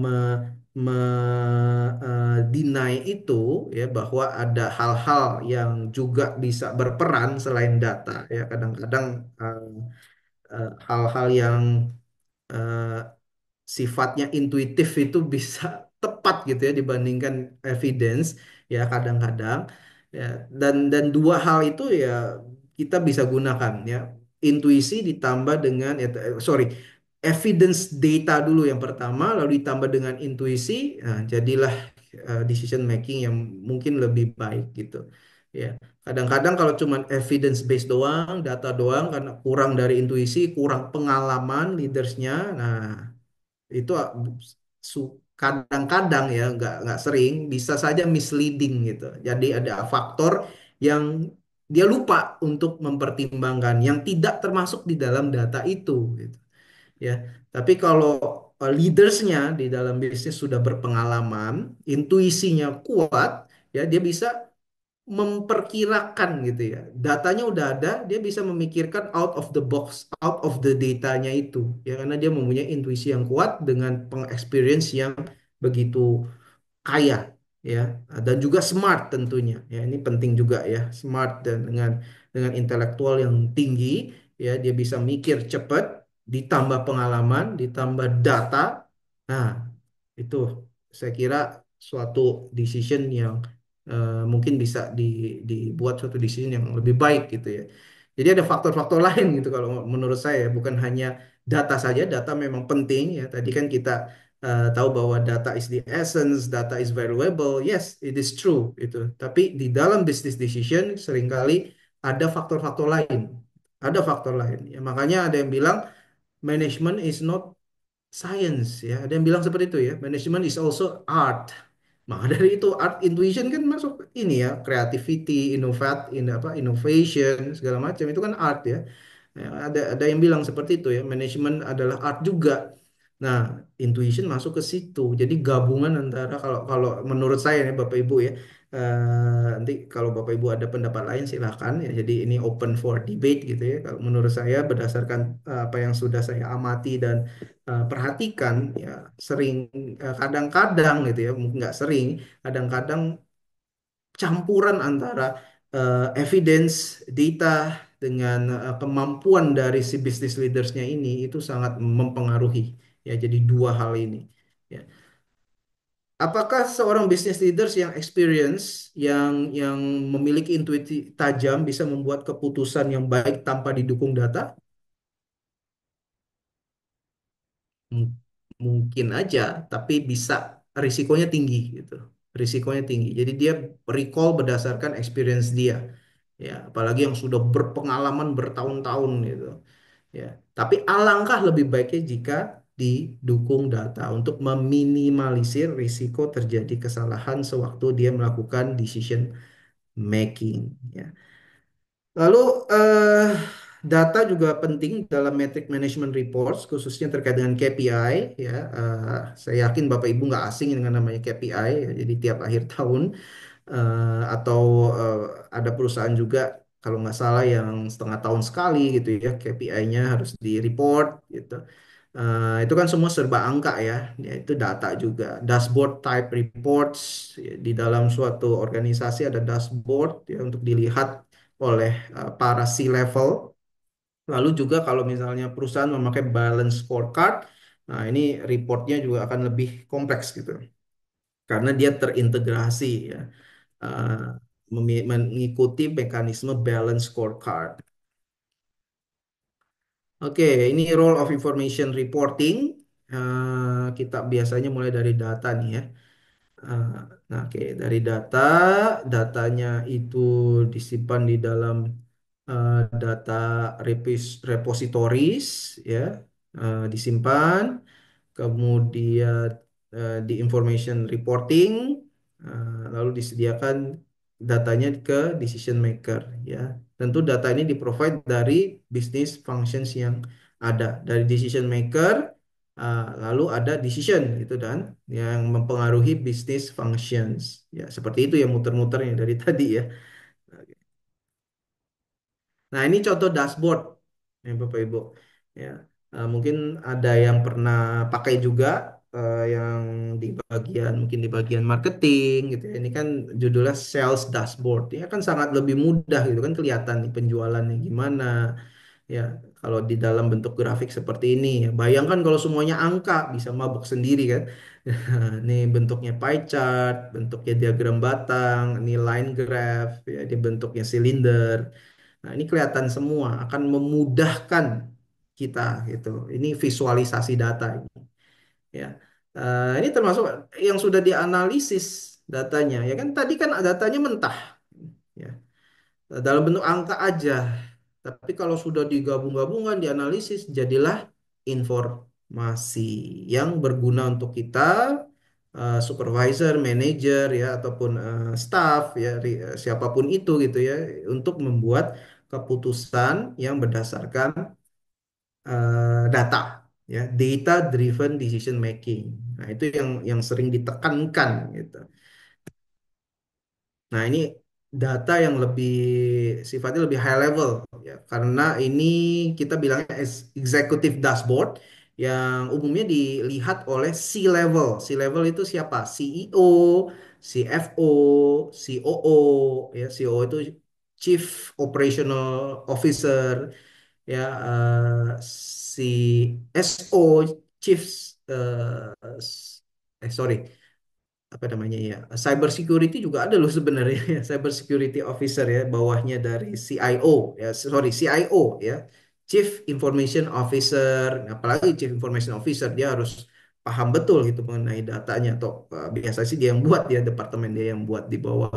deny itu ya bahwa ada hal-hal yang juga bisa berperan selain data ya kadang-kadang hal-hal yang eh, sifatnya intuitif itu bisa tepat gitu ya dibandingkan evidence ya kadang-kadang ya dan dua hal itu ya kita bisa gunakan ya intuisi ditambah dengan sorry evidence data dulu yang pertama lalu ditambah dengan intuisi nah, jadilah decision making yang mungkin lebih baik gitu ya kadang-kadang kalau cuman evidence based doang data doang karena kurang dari intuisi kurang pengalaman leadersnya nah itu kadang-kadang ya nggak sering bisa saja misleading gitu. Jadi ada faktor yang dia lupa untuk mempertimbangkan yang tidak termasuk di dalam data itu gitu. Ya. Tapi kalau leadersnya di dalam bisnis sudah berpengalaman, intuisinya kuat, ya dia bisa memperkirakan gitu ya. Datanya udah ada, dia bisa memikirkan out of the box, out of the datanya itu. Ya karena dia mempunyai intuisi yang kuat dengan pengexperience yang begitu kaya ya dan juga smart tentunya. Ya ini penting juga ya, smart dan dengan intelektual yang tinggi ya dia bisa mikir cepat ditambah pengalaman, ditambah data. Nah, itu saya kira suatu decision yang mungkin bisa dibuat suatu decision yang lebih baik gitu ya. Jadi ada faktor-faktor lain gitu kalau menurut saya bukan hanya data saja, data memang penting ya. Tadi kan kita tahu bahwa data is the essence, data is valuable. Yes, it is true itu. Tapi di dalam business decision seringkali ada faktor-faktor lain. Ada faktor lain. Ya, makanya ada yang bilang management is not science ya. Ada yang bilang seperti itu ya. Management is also art. Maka dari itu art intuition kan masuk ini ya, creativity, innovation segala macam itu kan art ya. Ya, ada yang bilang seperti itu ya, manajemen adalah art juga. Nah, intuition masuk ke situ. Jadi gabungan antara kalau kalau menurut saya nih Bapak Ibu ya, nanti kalau Bapak Ibu ada pendapat lain silahkan ya. Jadi ini open for debate gitu ya. Kalau menurut saya berdasarkan apa yang sudah saya amati dan perhatikan ya, sering kadang-kadang gitu ya, mungkin nggak sering, kadang-kadang campuran antara evidence, data dengan kemampuan dari si business leadersnya ini itu sangat mempengaruhi ya. Jadi dua hal ini. Ya. Apakah seorang business leaders yang experience, yang memiliki intuisi tajam bisa membuat keputusan yang baik tanpa didukung data? M- Mungkin aja, tapi bisa risikonya tinggi gitu. Risikonya tinggi. Jadi dia recall berdasarkan experience dia. Ya, apalagi yang sudah berpengalaman bertahun-tahun gitu. Ya, tapi alangkah lebih baiknya jika didukung data untuk meminimalisir risiko terjadi kesalahan sewaktu dia melakukan decision making. Ya. Lalu eh, data juga penting dalam metric management reports, khususnya terkait dengan KPI. Ya, saya yakin Bapak Ibu nggak asing dengan namanya KPI. Ya, jadi tiap akhir tahun atau eh, ada perusahaan juga kalau nggak salah yang setengah tahun sekali gitu ya KPI-nya harus di-report gitu. Itu kan semua serba angka ya, itu data juga. Dashboard type reports ya, di dalam suatu organisasi ada dashboard ya untuk dilihat oleh para C-level. Lalu juga kalau misalnya perusahaan memakai balance scorecard, nah ini reportnya juga akan lebih kompleks gitu karena dia terintegrasi ya, uh, mengikuti mekanisme balance scorecard. Oke, ini role of information reporting. Kita biasanya mulai dari data nih ya. Uh, nah, oke, dari data, datanya itu disimpan di dalam data repositories ya, disimpan. Kemudian di information reporting, lalu disediakan datanya ke decision maker ya. Tentu data ini di-provide dari business functions yang ada dari decision maker, lalu ada decision gitu dan yang mempengaruhi business functions ya. Seperti itu ya muter-muternya dari tadi ya. Nah, ini contoh dashboard ya Bapak Ibu. Ya, mungkin ada yang pernah pakai juga yang di bagian mungkin di bagian marketing gitu ya. Ini kan judulnya sales dashboard. Ya kan sangat lebih mudah gitu kan kelihatan nih penjualannya gimana. Ya, kalau di dalam bentuk grafik seperti ini, ya. Bayangkan kalau semuanya angka bisa mabuk sendiri kan. Ini bentuknya pie chart, bentuknya diagram batang, ini line graph, ya, di bentuknya silinder. Nah, ini kelihatan semua akan memudahkan kita gitu. Ini visualisasi data ini, ya. Ini termasuk yang sudah dianalisis datanya, ya kan? Tadi kan datanya mentah, ya. Dalam bentuk angka aja. Tapi kalau sudah digabung-gabungkan, dianalisis, jadilah informasi yang berguna untuk kita, supervisor, manager, ya, ataupun staff, ya, siapapun itu gitu ya, untuk membuat keputusan yang berdasarkan data, ya, data driven decision making. Nah, itu yang sering ditekankan gitu. Nah, ini data yang lebih sifatnya lebih high level ya, karena ini kita bilangnya executive dashboard yang umumnya dilihat oleh C-level. C-level itu siapa? CEO, CFO, COO, ya, COO itu Chief Operational Officer, ya, CSO, Chief sorry, apa namanya ya, cyber security juga ada loh sebenarnya ya, cyber security officer ya, bawahnya dari CIO ya, sorry, CIO ya, Chief Information Officer. Nah, apalagi Chief Information Officer dia harus paham betul gitu mengenai datanya, atau biasanya sih dia yang buat, ya departemen dia yang buat di bawah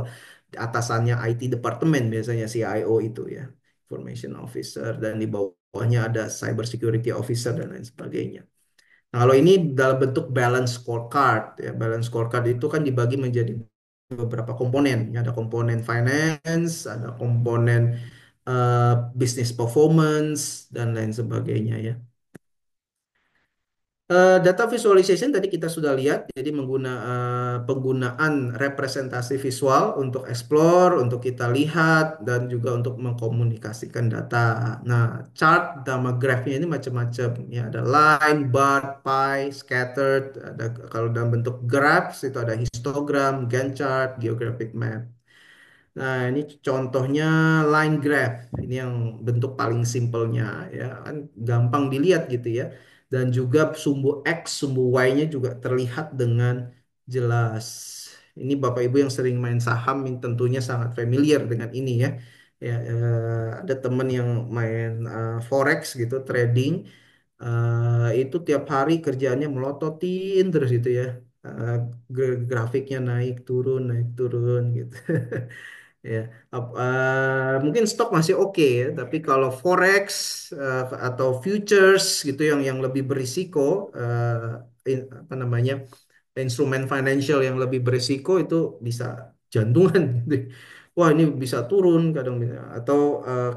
atasannya IT departemen biasanya CIO itu ya, Information Officer, dan di bawahnya ada Cyber Security Officer dan lain sebagainya. Nah, kalau ini dalam bentuk balance scorecard ya. Balance scorecard itu kan dibagi menjadi beberapa komponen. Ya, ada komponen finance, ada komponen eh, business performance dan lain sebagainya ya. Data visualization tadi kita sudah lihat, jadi penggunaan representasi visual untuk explore, untuk kita lihat, dan juga untuk mengkomunikasikan data. Nah, chart sama graphnya ini macam-macam. Ya, ada line, bar, pie, scattered. Ada kalau dalam bentuk graphs itu ada histogram, Gantt chart, geographic map. Nah, ini contohnya line graph. Ini yang bentuk paling simpelnya ya, kan gampang dilihat gitu ya. Dan juga sumbu X, sumbu Y-nya juga terlihat dengan jelas. Ini Bapak Ibu yang sering main saham ini tentunya sangat familiar dengan ini ya. Ya, ada teman yang main forex gitu, trading. Itu tiap hari kerjaannya melototin terus gitu ya. Eh, Grafiknya naik turun gitu. Ya, mungkin stok masih oke ya, tapi kalau forex atau futures gitu yang lebih berisiko, apa namanya, instrumen financial yang lebih berisiko itu bisa jantungan gitu. Wah, ini bisa turun kadang atau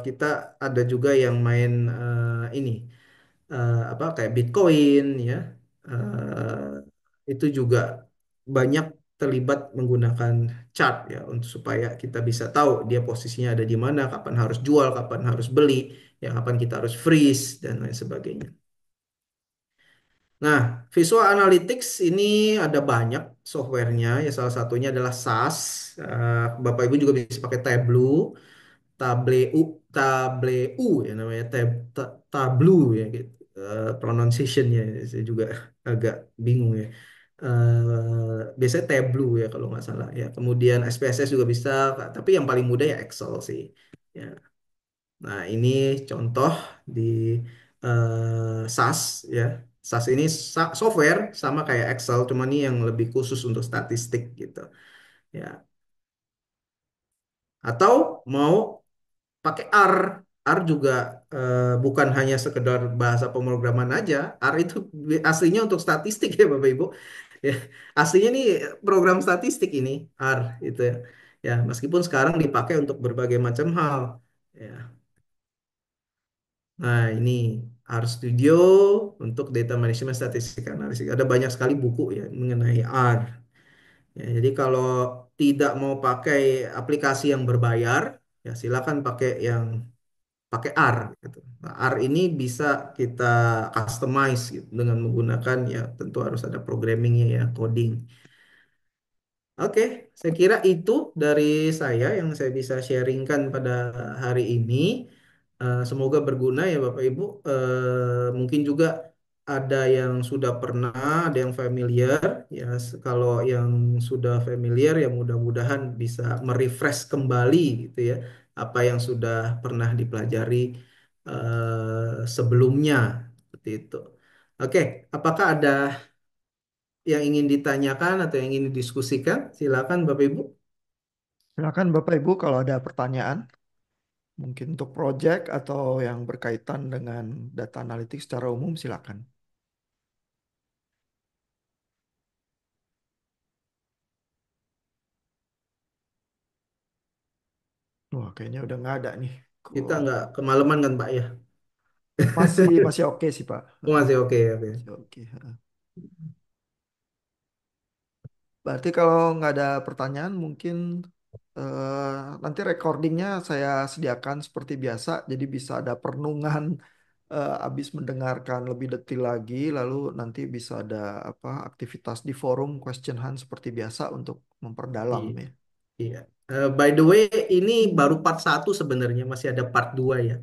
kita ada juga yang main ini apa kayak Bitcoin ya. Itu juga banyak terlibat menggunakan chart ya untuk supaya kita bisa tahu dia posisinya ada di mana, kapan harus jual, kapan harus beli, ya kapan kita harus freeze dan lain sebagainya. Nah, Visual Analytics ini ada banyak softwarenya ya, salah satunya adalah SAS. Bapak Ibu juga bisa pakai Tableau. Tableu, Tableu ya namanya, Tableau ya gitu. Pronunciationnya saya juga agak bingung ya. Biasanya Tableau ya kalau nggak salah ya. Kemudian SPSS juga bisa, tapi yang paling mudah ya Excel sih. Ya. Nah, ini contoh di SAS ya. SAS ini software sama kayak Excel, cuma ini yang lebih khusus untuk statistik gitu. Ya. Atau mau pakai R. R juga bukan hanya sekedar bahasa pemrograman aja. R itu aslinya untuk statistik ya Bapak Ibu. Ya, aslinya nih program statistik ini R itu ya. Ya, meskipun sekarang dipakai untuk berbagai macam hal. Ya. Nah, ini R Studio untuk data management statistik analisis. Ada banyak sekali buku ya mengenai R. Ya, jadi kalau tidak mau pakai aplikasi yang berbayar, ya silakan pakai yang pakai R gitu. Nah, R ini bisa kita customize gitu, dengan menggunakan ya tentu harus ada programmingnya ya, coding. Oke, saya kira itu dari saya yang saya bisa sharingkan pada hari ini. Semoga berguna ya Bapak Ibu. Mungkin juga ada yang sudah pernah, ada yang familiar. Ya, kalau yang sudah familiar ya mudah-mudahan bisa merefresh kembali gitu ya apa yang sudah pernah dipelajari sebelumnya seperti itu. Oke, apakah ada yang ingin ditanyakan atau yang ingin didiskusikan? Silakan Bapak Ibu. Silakan Bapak Ibu kalau ada pertanyaan, mungkin untuk project atau yang berkaitan dengan data analitik secara umum, silakan. Wah, kayaknya udah nggak ada nih. Kita Kok nggak kemalaman kan Pak ya? masih masih oke sih Pak. Oh, masih oke oke. Masih oke. Berarti kalau nggak ada pertanyaan, mungkin nanti recordingnya saya sediakan seperti biasa, jadi bisa ada perenungan habis mendengarkan lebih detail lagi, lalu nanti bisa ada apa aktivitas di forum question hunt seperti biasa untuk memperdalam Iya. ya. Iya. By the way, ini baru part satu sebenarnya, masih ada part 2 ya.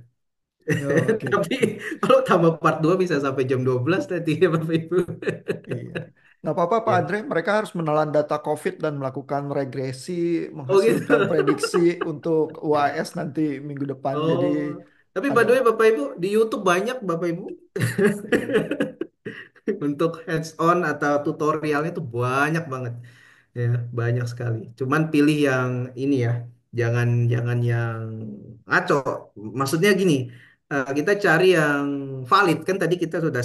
Oh, oke. Tapi kalau tambah part 2 bisa sampai jam 12 nanti ya Bapak Ibu. Iya. Nggak apa-apa Pak Ya. Andre, mereka harus menelan data COVID dan melakukan regresi, Oh gitu. menghasilkan prediksi untuk UAS nanti minggu depan. Jadi Oh, tapi by ada the way Bapak Ibu di YouTube banyak Bapak Ibu. Untuk hands on atau tutorialnya itu banyak banget. Ya, banyak sekali. Cuman pilih yang ini ya. Jangan jangan yang ngaco. Maksudnya gini, kita cari yang valid kan tadi kita sudah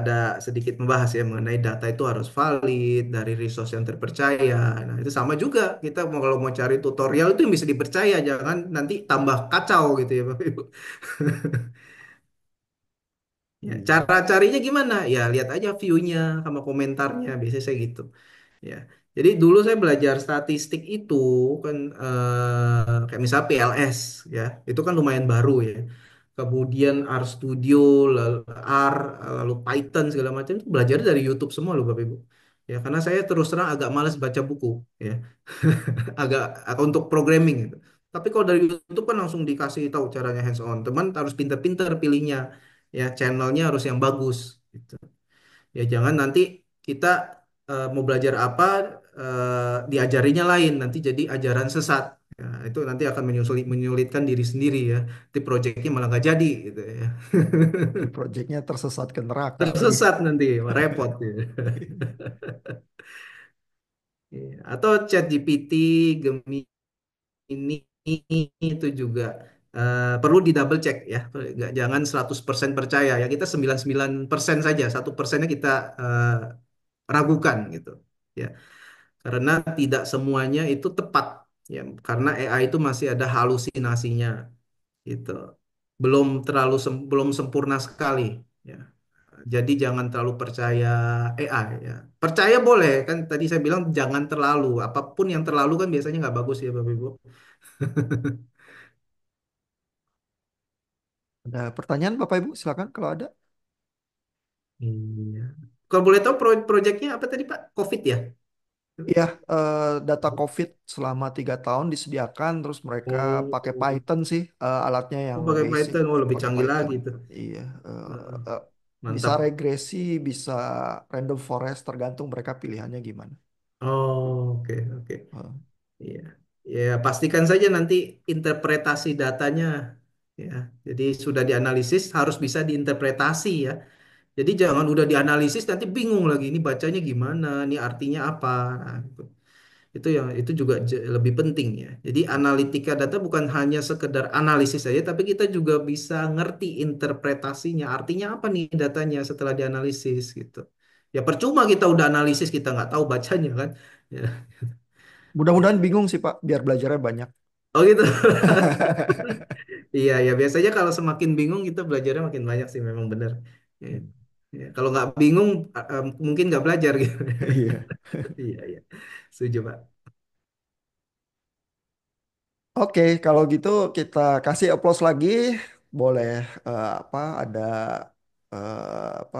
ada sedikit membahas ya mengenai data itu harus valid dari resource yang terpercaya. Nah, itu sama juga kita kalau mau cari tutorial itu yang bisa dipercaya, jangan nanti tambah kacau gitu ya Bapak Ibu. Ya, Iya. cara carinya gimana? Ya lihat aja view-nya sama komentarnya, biasanya saya gitu. Ya, jadi dulu saya belajar statistik itu kan kayak misalnya PLS ya, itu kan lumayan baru ya. Kemudian RStudio, lalu R, lalu Python segala macam itu belajar dari YouTube semua loh Bapak Ibu. Ya, karena saya terus terang agak malas baca buku ya, agak untuk programming gitu. Tapi kalau dari YouTube kan langsung dikasih tahu caranya hands on. Teman harus pinter-pinter pilihnya ya, channelnya harus yang bagus gitu. Ya jangan nanti kita mau belajar apa diajarinya lain nanti jadi ajaran sesat. Ya, itu nanti akan menyulitkan diri sendiri ya. Nanti proyeknya malah nggak jadi gitu ya. Di proyeknya tersesat ke neraka lagi. Tersesat nanti, wah, repot gitu. Iya. Atau ChatGPT, Gemini itu juga perlu di double check ya. Jangan 100% percaya ya. Kita 99% saja, 1%-nya kita ragukan gitu. Ya. Karena tidak semuanya itu tepat ya karena AI itu masih ada halusinasinya gitu belum sempurna sekali ya jadi jangan terlalu percaya AI ya percaya boleh kan tadi saya bilang jangan terlalu apapun yang terlalu kan biasanya nggak bagus ya Bapak Ibu. Ada pertanyaan Bapak Ibu? Silakan kalau ada. Iya. Kalau boleh tahu proyeknya apa tadi Pak? COVID ya? Iya, data COVID selama 3 tahun disediakan, terus mereka pakai Oh, Python sih, alatnya oh yang pakai Python, oh lebih pakai canggih Python. lagi tuh. Iya, Heeh. eh, bisa Mantap. regresi, bisa random forest, tergantung mereka pilihannya gimana. Oh, oke, oke. Eh, Iya, ya pastikan saja nanti interpretasi datanya, ya. Jadi sudah dianalisis harus bisa diinterpretasi ya. Jadi jangan udah dianalisis nanti bingung lagi ini bacanya gimana, ini artinya apa. Nah, itu yang itu juga lebih penting ya. Jadi analitika data bukan hanya sekedar analisis saja, tapi kita juga bisa ngerti interpretasinya, artinya apa nih datanya setelah dianalisis gitu. Ya percuma kita udah analisis kita nggak tahu bacanya kan. Ya. Mudah-mudahan bingung sih Pak, biar belajarnya banyak. Oh gitu. Iya, ya biasanya kalau semakin bingung kita belajarnya makin banyak sih memang benar. Ya. Ya, kalau nggak bingung mungkin nggak belajar gitu. Iya. Iya, iya. Setuju, Pak. Oke, kalau gitu kita kasih applause lagi. Boleh apa ada apa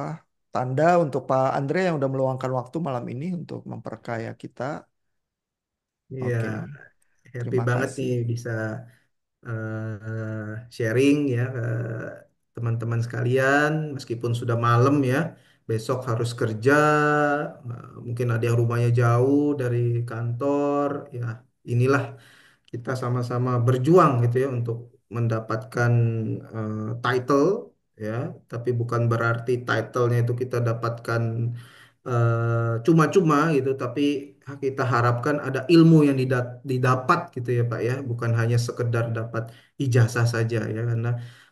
tanda untuk Pak Andre yang udah meluangkan waktu malam ini untuk memperkaya kita. Iya, Oke, happy terima banget nih kasih. bisa sharing ya ke teman-teman sekalian meskipun sudah malam ya. Besok harus kerja, mungkin ada yang rumahnya jauh dari kantor. Ya, inilah kita sama-sama berjuang gitu ya untuk mendapatkan title ya, tapi bukan berarti titlenya itu kita dapatkan cuma-cuma gitu, tapi kita harapkan ada ilmu yang didapat gitu ya Pak ya, bukan hanya sekedar dapat ijazah saja ya, karena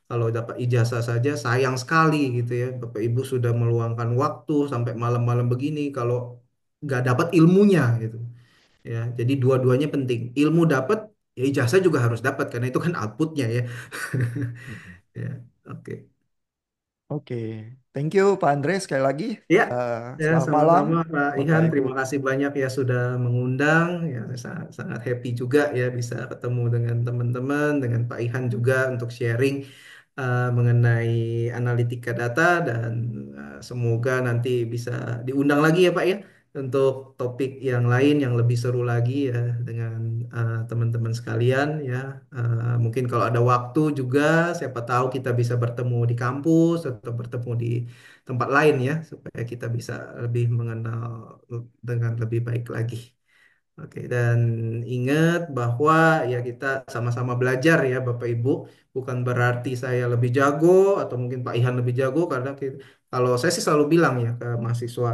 kalau dapat ijazah saja sayang sekali gitu ya, Bapak Ibu sudah meluangkan waktu sampai malam-malam begini kalau nggak dapat ilmunya gitu. Ya, jadi dua-duanya penting. Ilmu dapat, ya ijazah juga harus dapat karena itu kan outputnya ya. Mm-mm. Ya, oke. Oke, thank you Pak Andre sekali lagi. Ya, Eh, ya Selamat malam, sama-sama Pak Bapak Ihan. Ibu. Terima kasih banyak ya sudah mengundang. Ya, sangat, sangat happy juga ya bisa ketemu dengan teman-teman, dengan Pak Ihan juga untuk sharing mengenai analitika data dan semoga nanti bisa diundang lagi ya Pak ya untuk topik yang lain yang lebih seru lagi ya dengan teman-teman sekalian ya. Mungkin kalau ada waktu juga siapa tahu kita bisa bertemu di kampus atau bertemu di tempat lain ya supaya kita bisa lebih mengenal dengan lebih baik lagi. Oke, dan ingat bahwa ya kita sama-sama belajar ya Bapak Ibu, bukan berarti saya lebih jago atau mungkin Pak Ihan lebih jago karena kalau saya sih selalu bilang ya ke mahasiswa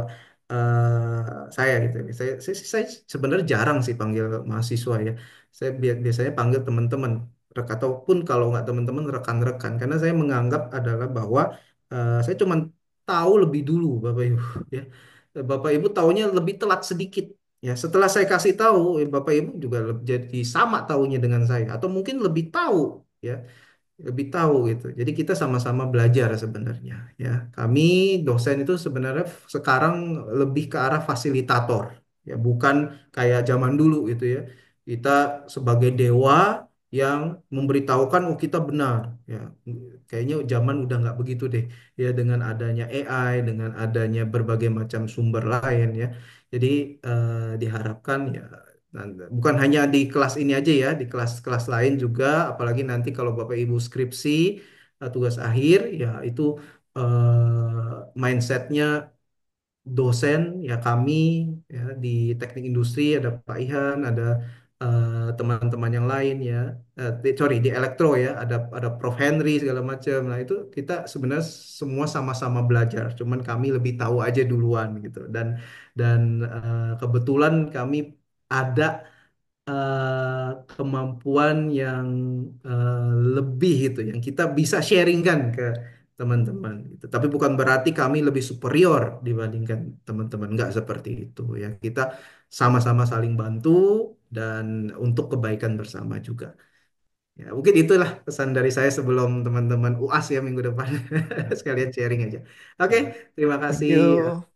saya gitu. Saya sebenarnya jarang sih panggil mahasiswa ya. Saya biasanya panggil teman-teman. ataupun kalau nggak teman-teman rekan-rekan, karena saya menganggap adalah bahwa saya cuma tahu lebih dulu Bapak Ibu ya. Bapak Ibu taunya lebih telat sedikit ya. Setelah saya kasih tahu, Bapak Ibu juga jadi sama taunya dengan saya atau mungkin lebih tahu ya, lebih tahu gitu. Jadi kita sama-sama belajar sebenarnya ya. Kami dosen itu sebenarnya sekarang lebih ke arah fasilitator ya, bukan kayak zaman dulu gitu ya. Kita sebagai dewa yang memberitahukan oh kita benar ya. Kayaknya zaman udah nggak begitu deh ya, dengan adanya AI, dengan adanya berbagai macam sumber lain ya. Jadi diharapkan ya, bukan hanya di kelas ini aja ya, di kelas-kelas lain juga, apalagi nanti kalau Bapak Ibu skripsi, tugas akhir, ya itu mindsetnya dosen, ya kami ya di teknik industri, ada Pak Ihan, ada teman-teman yang lain ya, sorry di elektro ya, ada Prof Henry segala macam. Nah itu kita sebenarnya semua sama-sama belajar, cuman kami lebih tahu aja duluan gitu. Dan kebetulan kami ada kemampuan yang lebih itu yang kita bisa sharingkan ke teman-teman gitu. Tapi bukan berarti kami lebih superior dibandingkan teman-teman, nggak seperti itu ya. Kita sama-sama saling bantu dan untuk kebaikan bersama juga. Ya, mungkin itulah pesan dari saya sebelum teman-teman UAS ya minggu depan. Sekalian sharing aja. Oke, Ya, terima thank kasih. you.